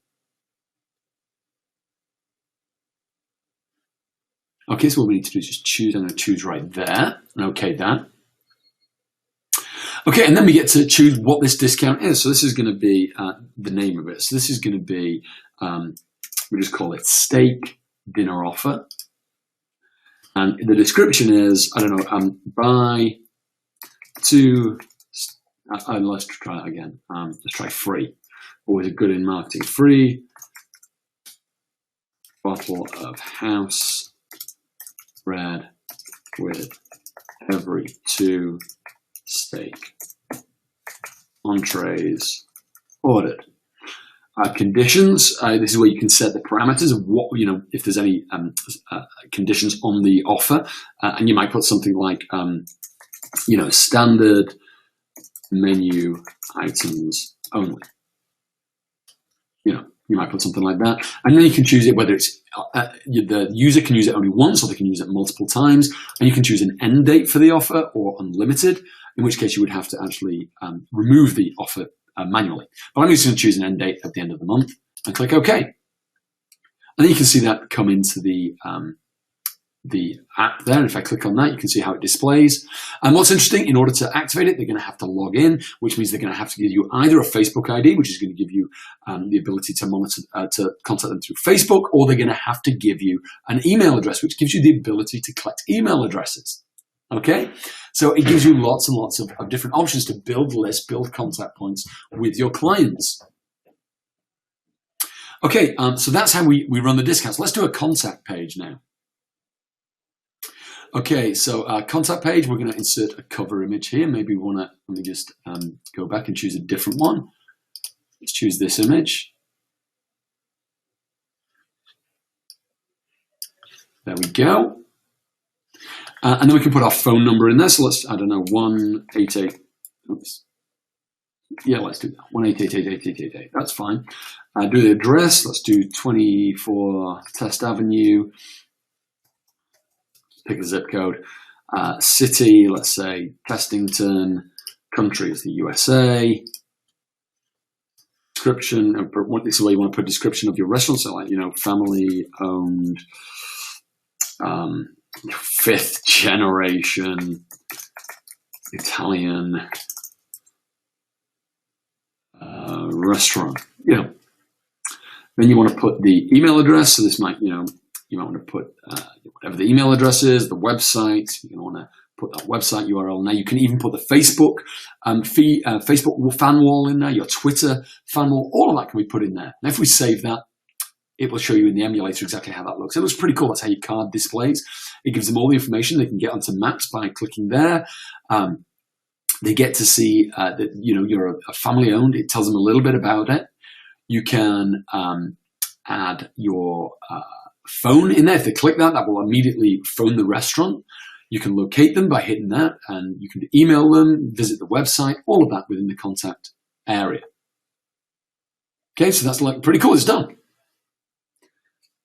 Okay, so what we need to do is just choose. I'm going to choose right there and okay that. Okay, and then we get to choose what this discount is. So this is going to be the name of it. So this is going to be, we just call it steak dinner offer. And the description is, I don't know, buy two, let's try that again. Let's try free. Always good in marketing. Free bottle of house red with every 2 steak entrees ordered. Conditions, this is where you can set the parameters of what, you know, if there's any conditions on the offer, and you might put something like, you know, standard menu items only. You know, you might put something like that, and then you can choose it whether it's the user can use it only once or they can use it multiple times, and you can choose an end date for the offer or unlimited, in which case you would have to actually remove the offer manually. But I'm just going to choose an end date at the end of the month and click OK. And then you can see that come into the app there. And if I click on that, you can see how it displays. And what's interesting, in order to activate it, they're going to have to log in, which means they're going to have to give you either a Facebook ID, which is going to give you the ability to monitor, to contact them through Facebook, or they're going to have to give you an email address, which gives you the ability to collect email addresses. Okay, so it gives you lots and lots of different options to build lists, build contact points with your clients. Okay, so that's how we run the discounts. Let's do a contact page now. Okay, so contact page, we're going to insert a cover image here. Maybe we want to, let me just go back and choose a different one. Let's choose this image. There we go. And then we can put our phone number in there. So let's, I don't know, 188. Oops. Yeah, let's do that. 1888888. That's fine. Do the address. Let's do 24 Test Avenue. Pick a zip code. City, let's say Testington. Country is the USA. Description. This is where you want to put a description of your restaurant. So, like, you know, family owned. 5th generation Italian restaurant. You know, then you want to put the email address. So this might, you know, you might want to put whatever the email address is, the website. You want to put that website URL. Now you can even put the Facebook Facebook fan wall in there, your Twitter fan wall. All of that can be put in there. Now if we save that, it will show you in the emulator exactly how that looks. It looks pretty cool. That's how your card displays. It gives them all the information. They can get onto maps by clicking there. They get to see that you're a family owned. It tells them a little bit about it. You can add your phone in there. If they click that, that will immediately phone the restaurant. You can locate them by hitting that, and you can email them, visit the website, all of that within the contact area. Okay, so that's like pretty cool. It's done.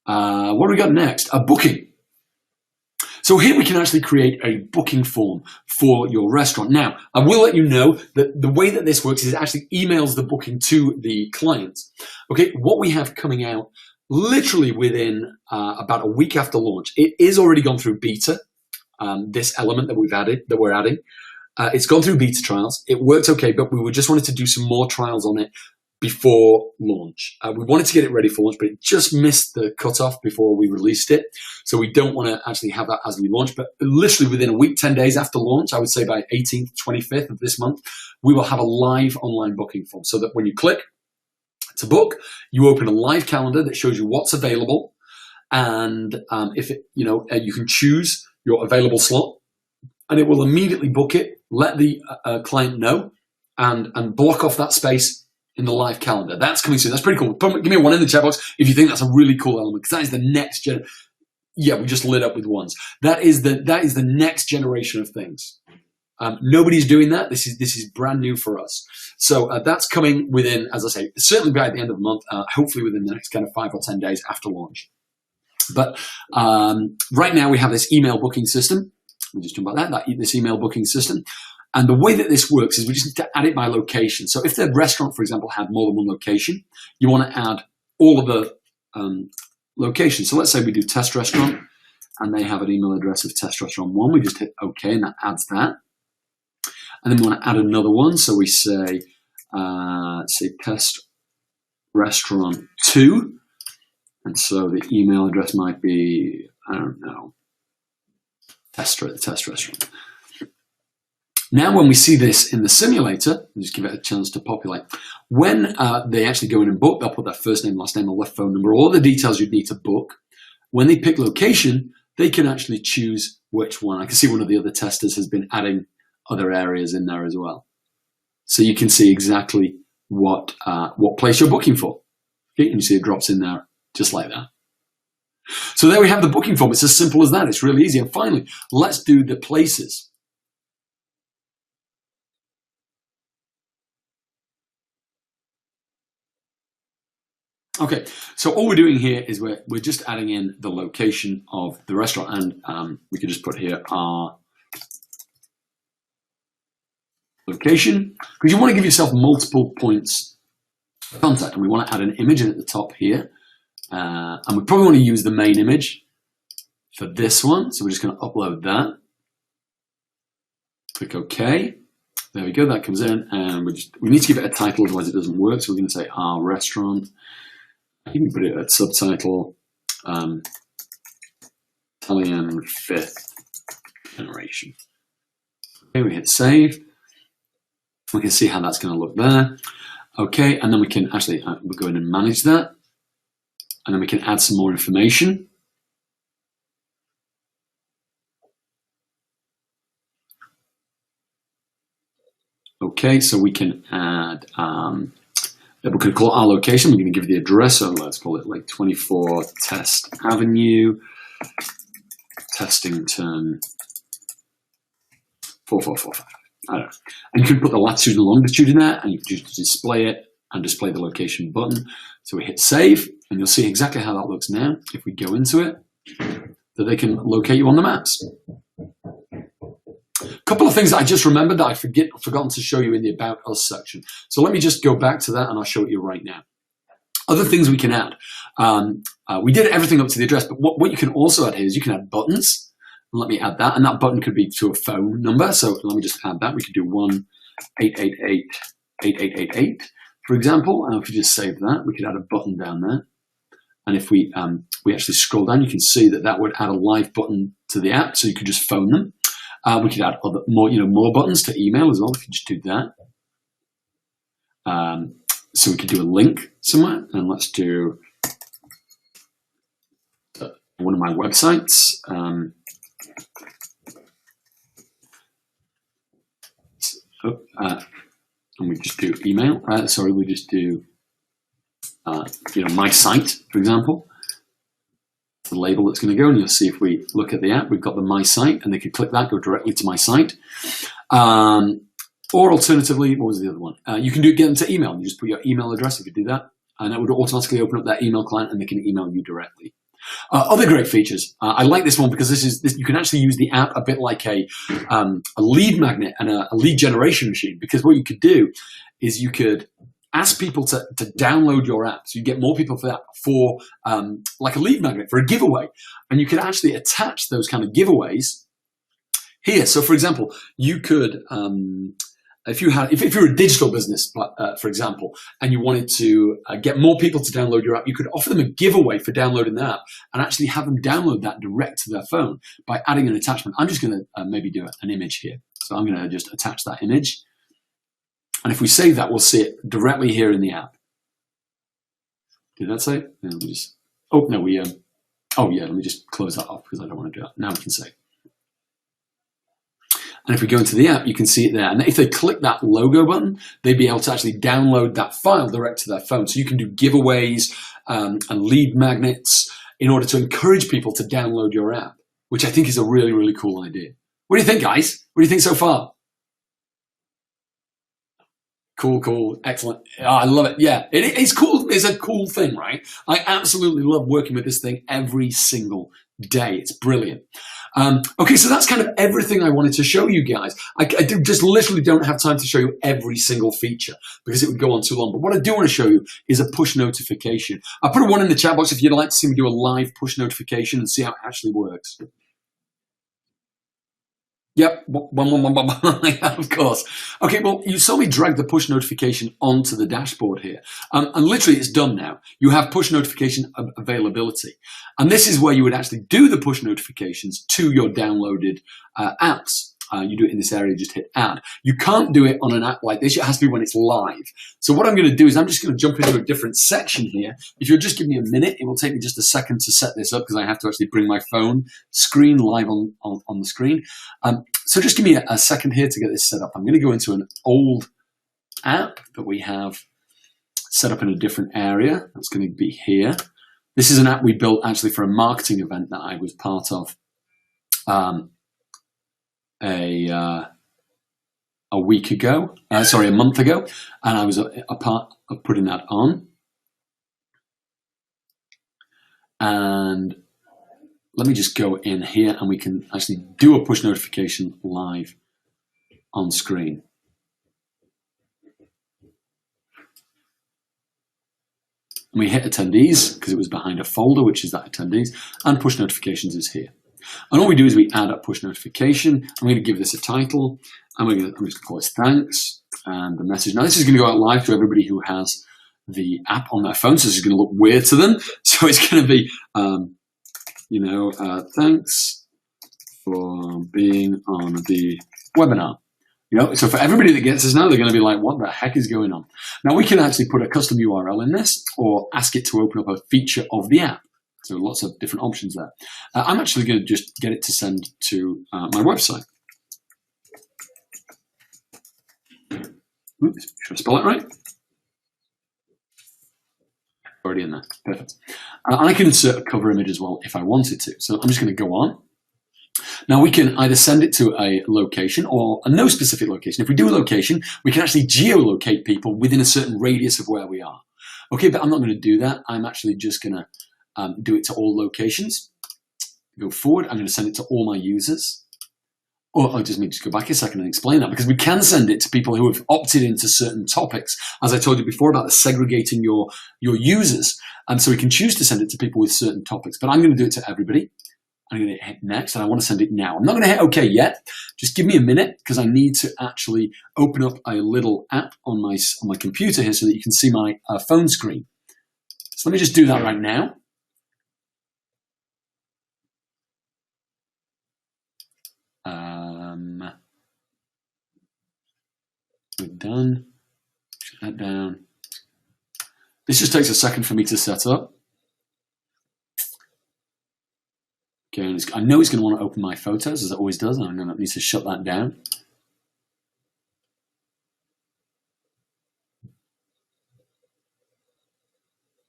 What do we got next? A booking. So here we can actually create a booking form for your restaurant. Now, I will let you know that the way that this works is it actually emails the booking to the client. Okay, what we have coming out literally within about a week after launch. It is already gone through beta. This element that we're adding, it's gone through beta trials. It worked okay, but we just wanted to do some more trials on it before launch. We wanted to get it ready for launch, but it just missed the cutoff before we released it. So we don't want to actually have that as we launch, but literally within a week, 10 days after launch, I would say by 18th, 25th of this month, we will have a live online booking form so that when you click to book, you open a live calendar that shows you what's available. And you can choose your available slot, and it will immediately book it, let the client know, and block off that space in the live calendar. That's coming soon. That's pretty cool. Give me a 1 in the chat box if you think that's a really cool element, because that is the next gen. Yeah, we just lit up with ones. That is the next generation of things. Nobody's doing that. This is brand new for us. So that's coming within, as I say, certainly by the end of the month. Hopefully within the next kind of 5 or 10 days after launch. But right now we have this email booking system. We'll just jump about this email booking system. And the way that this works is we just need to add it by location. So if the restaurant, for example, had more than one location, you want to add all of the locations. So let's say we do test restaurant, and they have an email address of test restaurant 1. We just hit OK, and that adds that. And then we want to add another one. So we say test restaurant 2. And so the email address might be, I don't know, test restaurant. Now, when we see this in the simulator, just give it a chance to populate. When they actually go in and book, they'll put their first name, last name, or their phone number, all the details you'd need to book. When they pick location, they can actually choose which one. I can see one of the other testers has been adding other areas in there as well. So you can see exactly what place you're booking for. Okay, and you see it drops in there just like that. So there we have the booking form. It's as simple as that. It's really easy. And finally, let's do the places. Okay, so all we're doing here is we're just adding in the location of the restaurant, and we can just put here our location, because you want to give yourself multiple points of contact, and we want to add an image in at the top here, and we probably want to use the main image for this one, so we're just going to upload that. Click OK. There we go, that comes in, and we need to give it a title, otherwise it doesn't work, so we're going to say our restaurant. You can put it at subtitle, Italian 5th generation. Okay, we hit save. We can see how that's going to look there. Okay, and then we can actually we'll go in and manage that. And then we can add some more information. Okay, so we can add we could call our location. We're going to give the address, so let's call it like 24 Test Avenue, Testington 4445. I don't know. And you can put the latitude and longitude in there, and you can just display it and display the location button. So we hit save, and you'll see exactly how that looks now. If we go into it, that they can locate you on the maps. A couple of things that I just remembered that I forgotten to show you in the About Us section. So let me just go back to that and I'll show it you right now. Other things we can add. We did everything up to the address, but what you can also add here is you can add buttons. Let me add that, and that button could be to a phone number. So let me just add that. We could do 1-888-8888, for example. And if we just save that, we could add a button down there. And if we actually scroll down, you can see that would add a live button to the app, so you could just phone them. We could add more buttons to email as well. We could just do that. So we could do a link somewhere, and let's do one of my websites. And we just do email. Sorry, we just do my site, for example. The label that's going to go, and you'll see if we look at the app, we've got the My Site, and they could click that, go directly to My Site. Or alternatively, what was the other one? You can get them to email. You just put your email address if you do that, and that would automatically open up that email client, and they can email you directly. Other great features. I like this one because this you can actually use the app a bit like a lead magnet and a lead generation machine, because what you could do is you could ask people to download your app. So you get more people for that, for like a lead magnet, for a giveaway. And you could actually attach those kind of giveaways here. So for example, you could, if you're a digital business, for example, and you wanted to get more people to download your app, you could offer them a giveaway for downloading the app and actually have them download that direct to their phone by adding an attachment. I'm just going to maybe do an image here. So I'm going to just attach that image. And if we save that, we'll see it directly here in the app. Did that save? No, let me just, oh, no, let me just close that off because I don't want to do that. Now we can save. And if we go into the app, you can see it there. And if they click that logo button, they'd be able to actually download that file direct to their phone. So you can do giveaways and lead magnets in order to encourage people to download your app, which I think is a really, really cool idea. What do you think, guys? What do you think so far? Cool, excellent. Oh, I love it. Yeah, it's cool. It's a cool thing, right? I absolutely love working with this thing every single day. It's brilliant. Okay, so that's kind of everything I wanted to show you guys. I just literally don't have time to show you every single feature because it would go on too long. But what I do want to show you is a push notification. I'll put one in the chat box if you'd like to see me do a live push notification and see how it actually works. Yep, of course. Okay, well, you saw me drag the push notification onto the dashboard here. And literally, it's done now. You have push notification availability. And this is where you would actually do the push notifications to your downloaded apps. You do it in this area, just hit add. You can't do it on an app like this. It has to be when it's live. So what I'm going to do is I'm just going to jump into a different section here. If you'll just give me a minute, it will take me just a second to set this up because I have to actually bring my phone screen live on the screen. So just give me a second here to get this set up. I'm going to go into an old app that we have set up in a different area. That's going to be here. This is an app we built actually for a marketing event that I was part of. A month ago, and I was a part of putting that on. And let me just go in here and we can actually do a push notification live on screen. And we hit attendees because it was behind a folder, which is that attendees, and push notifications is here. And all we do is we add a push notification. I'm going to give this a title. I'm just going to call this thanks and the message. Now this is going to go out live to everybody who has the app on their phone, so this is going to look weird to them. So it's going to be, thanks for being on the webinar. So for everybody that gets this now, they're going to be like, what the heck is going on? Now we can actually put a custom URL in this or ask it to open up a feature of the app. So lots of different options there. I'm actually going to just get it to send to my website. Oops, should I spell it right? Already in there, perfect. I can insert a cover image as well if I wanted to. So I'm just going to go on. Now we can either send it to a location or no specific location. If we do a location, we can actually geolocate people within a certain radius of where we are. Okay, but I'm not going to do that. I'm actually just going to do it to all locations. Go forward, I'm going to send it to all my users. Or I just need to go back a second and explain that, because we can send it to people who have opted into certain topics, as I told you before about the segregating your users. And so we can choose to send it to people with certain topics, but I'm going to do it to everybody. I'm going to hit next, and I want to send it now. I'm not going to hit OK yet. Just give me a minute, because I need to actually open up a little app on my computer here so that you can see my phone screen. So let me just do that right now. We're done. Shut that down. This just takes a second for me to set up. Okay, and I know it's going to want to open my photos, as it always does, and I'm going to need to shut that down.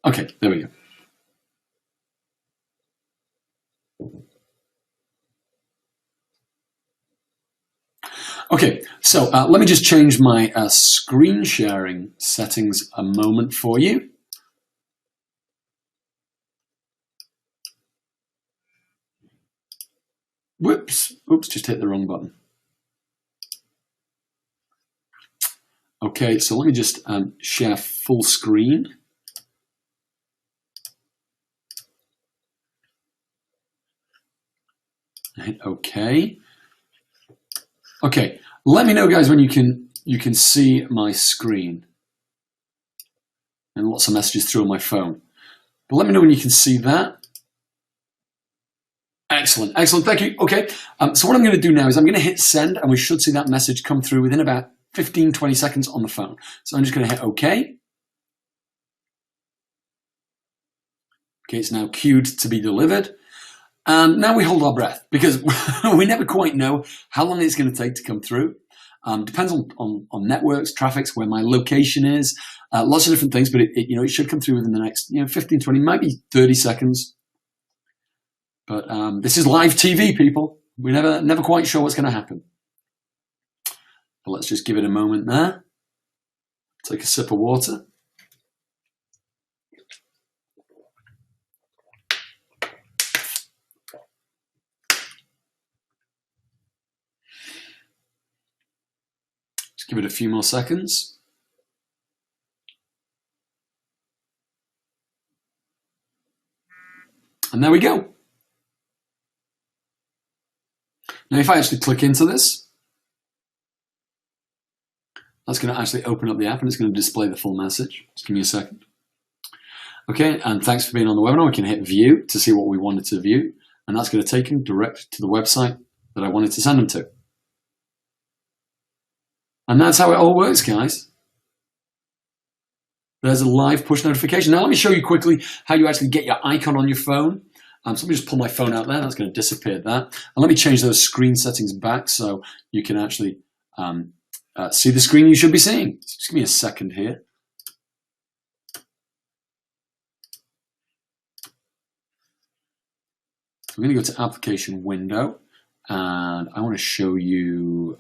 Okay, there we go. Okay, so let me just change my screen sharing settings a moment for you. Whoops, oops, just hit the wrong button. Okay, so let me just share full screen. Hit OK. Okay, let me know, guys, when you can see my screen. And lots of messages through on my phone. But let me know when you can see that. Excellent, excellent, thank you. Okay, so what I'm going to do now is I'm going to hit send, and we should see that message come through within about 15, 20 seconds on the phone. So I'm just going to hit OK. Okay, it's now queued to be delivered. And now we hold our breath because we never quite know how long it's going to take to come through. Depends on networks, traffics, where my location is, lots of different things, but it should come through within the next 15, 20, maybe 30 seconds. But this is live TV, people. We're never quite sure what's going to happen. But let's just give it a moment there. Take a sip of water. Just give it a few more seconds. And there we go. Now, if I actually click into this, that's going to actually open up the app and it's going to display the full message. Just give me a second. Okay, and thanks for being on the webinar. We can hit view to see what we wanted to view, and that's going to take them direct to the website that I wanted to send them to. And that's how it all works, guys. There's a live push notification. Now, let me show you quickly how you actually get your icon on your phone. So let me just pull my phone out there. That's going to disappear that. And let me change those screen settings back so you can actually see the screen you should be seeing. Just give me a second here. So I'm going to go to application window, and I want to show you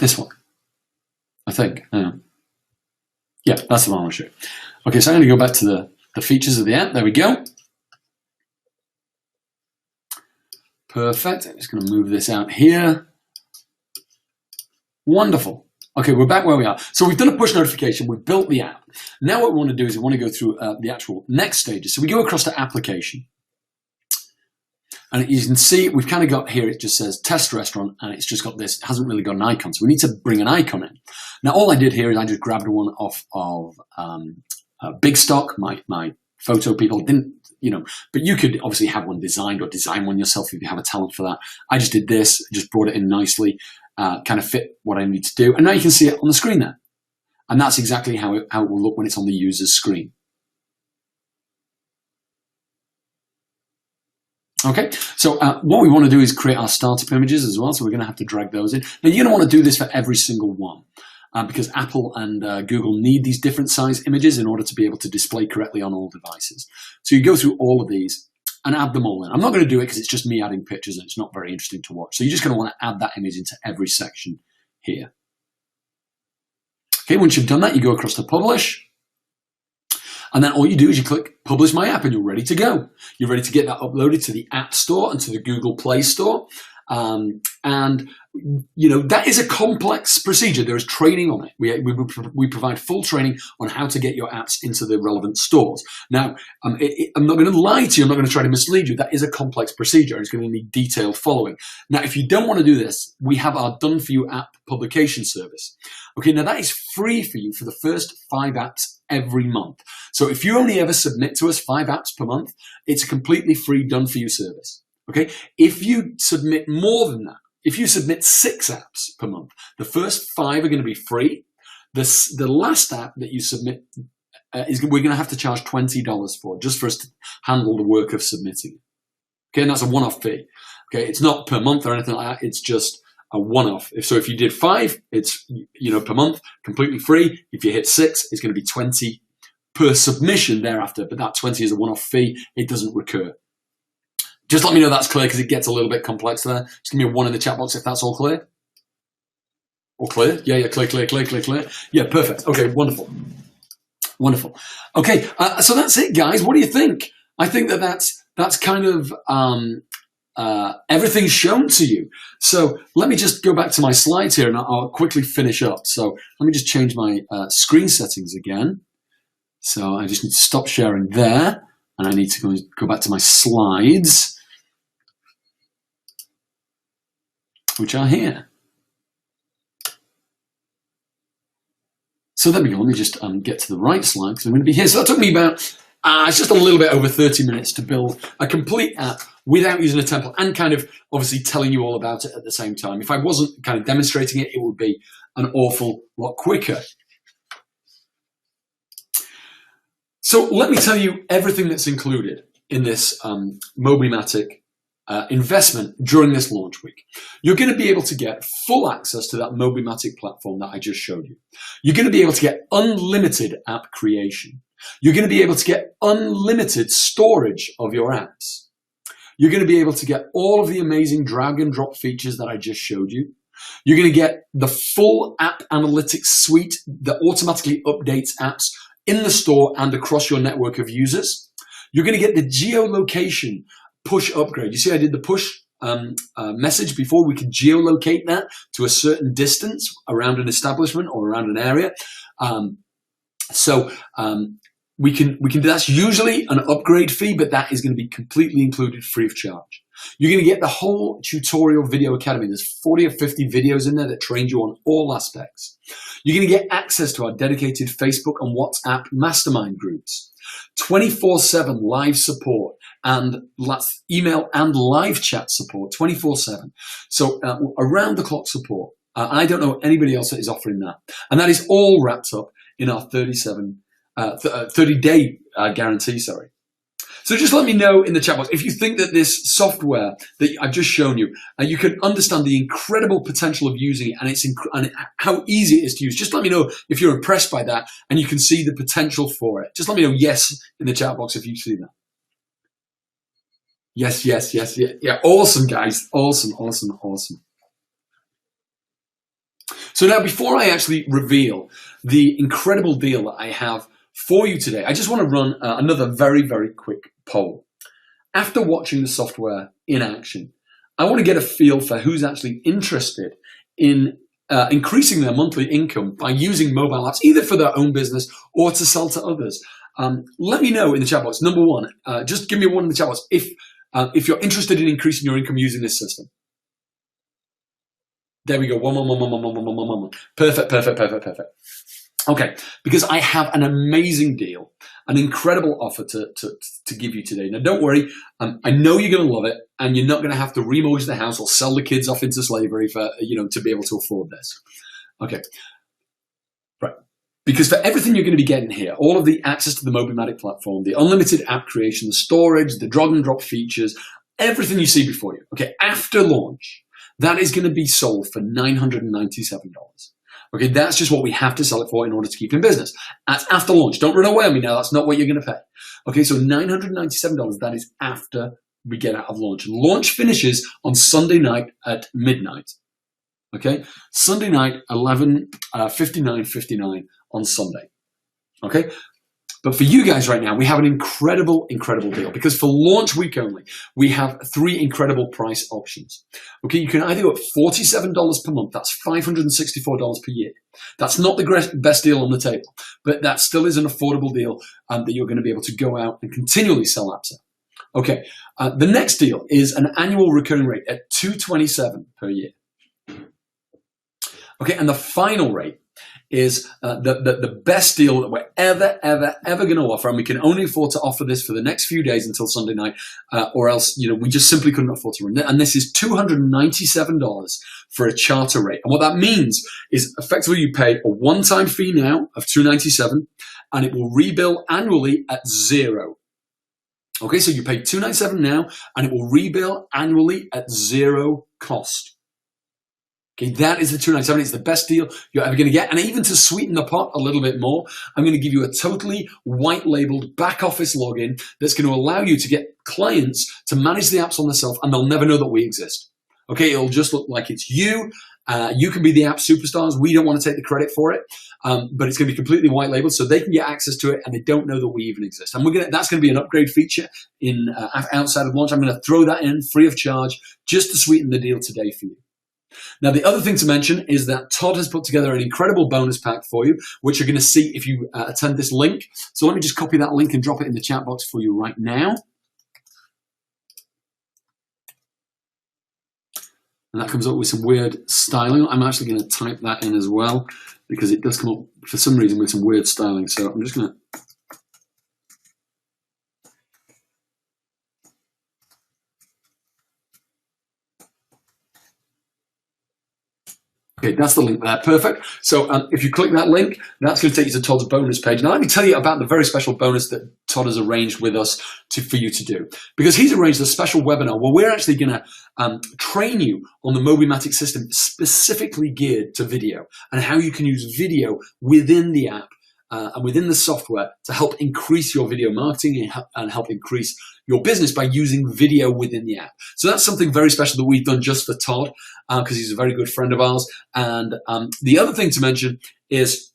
this one, I think. Yeah, that's the one I want to show you. Okay, so I'm going to go back to the features of the app. There we go. Perfect. I'm just going to move this out here. Wonderful. Okay, we're back where we are. So we've done a push notification. We've built the app. Now what we want to do is we want to go through the actual next stages. So we go across to application. And you can see we've kind of got here, it just says test restaurant, and it's just got this, it hasn't really got an icon. So we need to bring an icon in. Now all I did here is I just grabbed one off of Big Stock, my photo people didn't, but you could obviously have one designed or design one yourself if you have a talent for that. I just did this, just brought it in nicely, kind of fit what I need to do. And now you can see it on the screen there. And that's exactly how it will look when it's on the user's screen. Okay, so what we want to do is create our startup images as well. So we're going to have to drag those in. Now you're going to want to do this for every single one. Because Apple and Google need these different size images in order to be able to display correctly on all devices. So you go through all of these and add them all in. I'm not going to do it because it's just me adding pictures and it's not very interesting to watch. So you're just going to want to add that image into every section here. Okay, once you've done that, you go across to Publish. And then all you do is you click Publish My App and you're ready to go. You're ready to get that uploaded to the App Store and to the Google Play Store. That is a complex procedure. There is training on it. We provide full training on how to get your apps into the relevant stores. Now, I'm not going to lie to you. I'm not going to try to mislead you. That is a complex procedure. It's going to need detailed following. Now, if you don't want to do this, we have our Done For You app publication service. Okay, now that is free for you for the first 5 apps every month. So if you only ever submit to us 5 apps per month, it's a completely free Done For You service. Okay, if you submit more than that, if you submit 6 apps per month, the first 5 are going to be free. The last app that you submit we're going to have to charge $20 for, just for us to handle the work of submitting. Okay, and that's a one-off fee. Okay, it's not per month or anything like that. It's just a one-off. So if you did 5, it's per month, completely free. If you hit 6, it's going to be 20 per submission thereafter. But that 20 is a one-off fee. It doesn't recur. Just let me know that's clear, because it gets a little bit complex there. Just give me a 1 in the chat box if that's all clear. All clear? Yeah, clear. Yeah, perfect. Okay, wonderful. Okay, so that's it, guys. What do you think? I think that's kind of everything's shown to you. So let me just go back to my slides here, and I'll quickly finish up. So let me just change my screen settings again. So I just need to stop sharing there, and I need to go back to my slides, which are here. So there we go. Let me just get to the right slide, because I'm going to be here. So that took me about, it's just a little bit over 30 minutes to build a complete app without using a template, and kind of obviously telling you all about it at the same time. If I wasn't kind of demonstrating it, it would be an awful lot quicker. So let me tell you everything that's included in this Mobimatic investment during this launch week. You're going to be able to get full access to that Mobimatic platform that I just showed you. You're going to be able to get unlimited app creation. You're going to be able to get unlimited storage of your apps. You're going to be able to get all of the amazing drag and drop features that I just showed you. You're going to get the full app analytics suite that automatically updates apps in the store and across your network of users. You're going to get the geolocation push upgrade. You see, I did the push message before. We could geolocate that to a certain distance around an establishment or around an area. We can do that's usually an upgrade fee, but that is going to be completely included free of charge. You're going to get the whole tutorial video academy. There's 40 or 50 videos in there that train you on all aspects. You're going to get access to our dedicated Facebook and WhatsApp mastermind groups, 24/7 live support, and email and live chat support 24/7. So around the clock support. And I don't know anybody else that is offering that. And that is all wrapped up in our 30-day guarantee, sorry. So just let me know in the chat box if you think that this software that I've just shown you, you can understand the incredible potential of using it, and how easy it is to use. Just let me know if you're impressed by that and you can see the potential for it. Just let me know yes in the chat box if you see that. Yes. Yeah, awesome, guys. Awesome. So now, before I actually reveal the incredible deal that I have for you today, I just want to run another very, very quick poll. After watching the software in action, I want to get a feel for who's actually interested in increasing their monthly income by using mobile apps, either for their own business or to sell to others. Let me know in the chat box. Number one, just give me one in the chat box if you're interested in increasing your income using this system. There we go. One. Perfect. Okay, because I have an amazing deal, an incredible offer to give you today. Now, don't worry. I know you're going to love it, and you're not going to have to remortgage the house or sell the kids off into slavery to be able to afford this. Okay, right. Because for everything you're going to be getting here, all of the access to the Mobimatic platform, the unlimited app creation, the storage, the drag and drop features, everything you see before you. Okay, after launch, that is going to be sold for $997. Okay, that's just what we have to sell it for in order to keep in business. That's after launch. Don't run away on me now. That's not what you're going to pay. Okay, so $997, that is after we get out of launch. Launch finishes on Sunday night at midnight. Okay, Sunday night, 59:59 on Sunday. Okay, but for you guys right now, we have an incredible deal, because for launch week only, we have 3 incredible price options. Okay, you can either go at $47 per month. That's $564 per year. That's not the best deal on the table, but that still is an affordable deal that you're going to be able to go out and continually sell apps at. Okay, the next deal is an annual recurring rate at $227 per year. Okay, and the final rate is the best deal that we're ever going to offer, and we can only afford to offer this for the next few days until Sunday night, or else we just simply couldn't afford to run it. And this is $297 for a charter rate. And what that means is effectively you pay a one-time fee now of $297, and it will rebill annually at 0. Okay, so you pay $297 now, and it will rebill annually at 0 cost. Okay, that is the $297. It's the best deal you're ever going to get. And even to sweeten the pot a little bit more, I'm going to give you a totally white-labeled back office login that's going to allow you to get clients to manage the apps on themselves, and they'll never know that we exist. Okay, it'll just look like it's you. You can be the app superstars. We don't want to take the credit for it, but it's going to be completely white labeled, so they can get access to it, and they don't know that we even exist. And that's going to be an upgrade feature in outside of launch. I'm going to throw that in free of charge just to sweeten the deal today for you. Now, the other thing to mention is that Todd has put together an incredible bonus pack for you, which you're going to see if you attend this link. So let me just copy that link and drop it in the chat box for you right now. And that comes up with some weird styling. I'm actually going to type that in as well, because it does come up for some reason with some weird styling. So I'm just going to... Okay, that's the link there. Perfect. So if you click that link, that's going to take you to Todd's bonus page. Now, let me tell you about the very special bonus that Todd has arranged with us for you to do. Because he's arranged a special webinar where we're actually going to train you on the Mobimatic system specifically geared to video and how you can use video within the app and within the software to help increase your video marketing and help increase your business by using video within the app. So that's something very special that we've done just for Todd because he's a very good friend of ours. And the other thing to mention is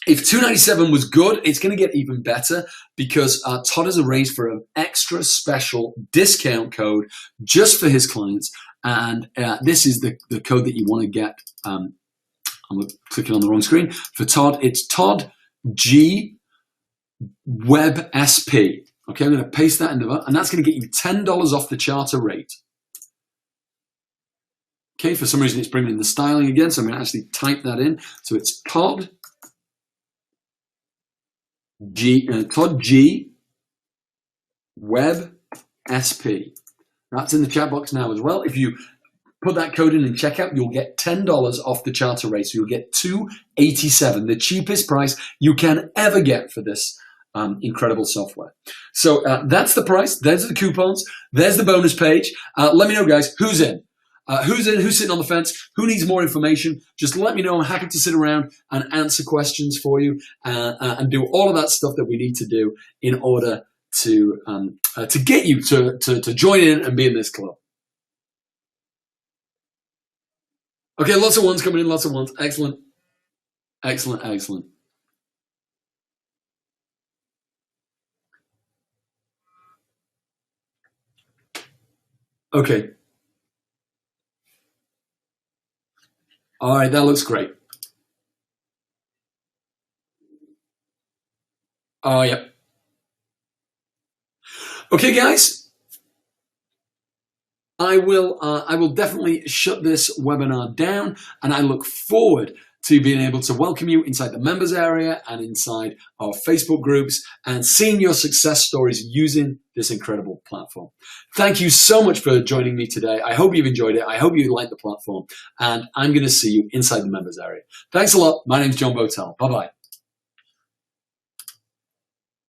if $297 was good, it's going to get even better because Todd has arranged for an extra special discount code just for his clients. And this is the code that you want to get. I'm clicking on the wrong screen. For Todd, it's Todd G Web SP. Okay, I'm going to paste that into that, and that's going to get you $10 off the charter rate. Okay, for some reason it's bringing in the styling again, so I'm going to actually type that in. So it's Todd G Web SP. That's in the chat box now as well. If you put that code in and checkout, you'll get $10 off the charter rate. So you'll get $287, the cheapest price you can ever get for this incredible software. So that's the price. There's the coupons. There's the bonus page. Let me know, guys, who's in? Who's in? Who's sitting on the fence? Who needs more information? Just let me know. I'm happy to sit around and answer questions for you and do all of that stuff that we need to do in order to get you to join in and be in this club. Okay, lots of ones coming in, lots of ones. Excellent. Excellent, excellent. Okay. All right, that looks great. Oh, yeah. Okay, guys. I will definitely shut this webinar down, and I look forward to being able to welcome you inside the members area and inside our Facebook groups and seeing your success stories using this incredible platform. Thank you so much for joining me today. I hope you've enjoyed it. I hope you like the platform, and I'm going to see you inside the members area. Thanks a lot. My name's John Botel. Bye-bye.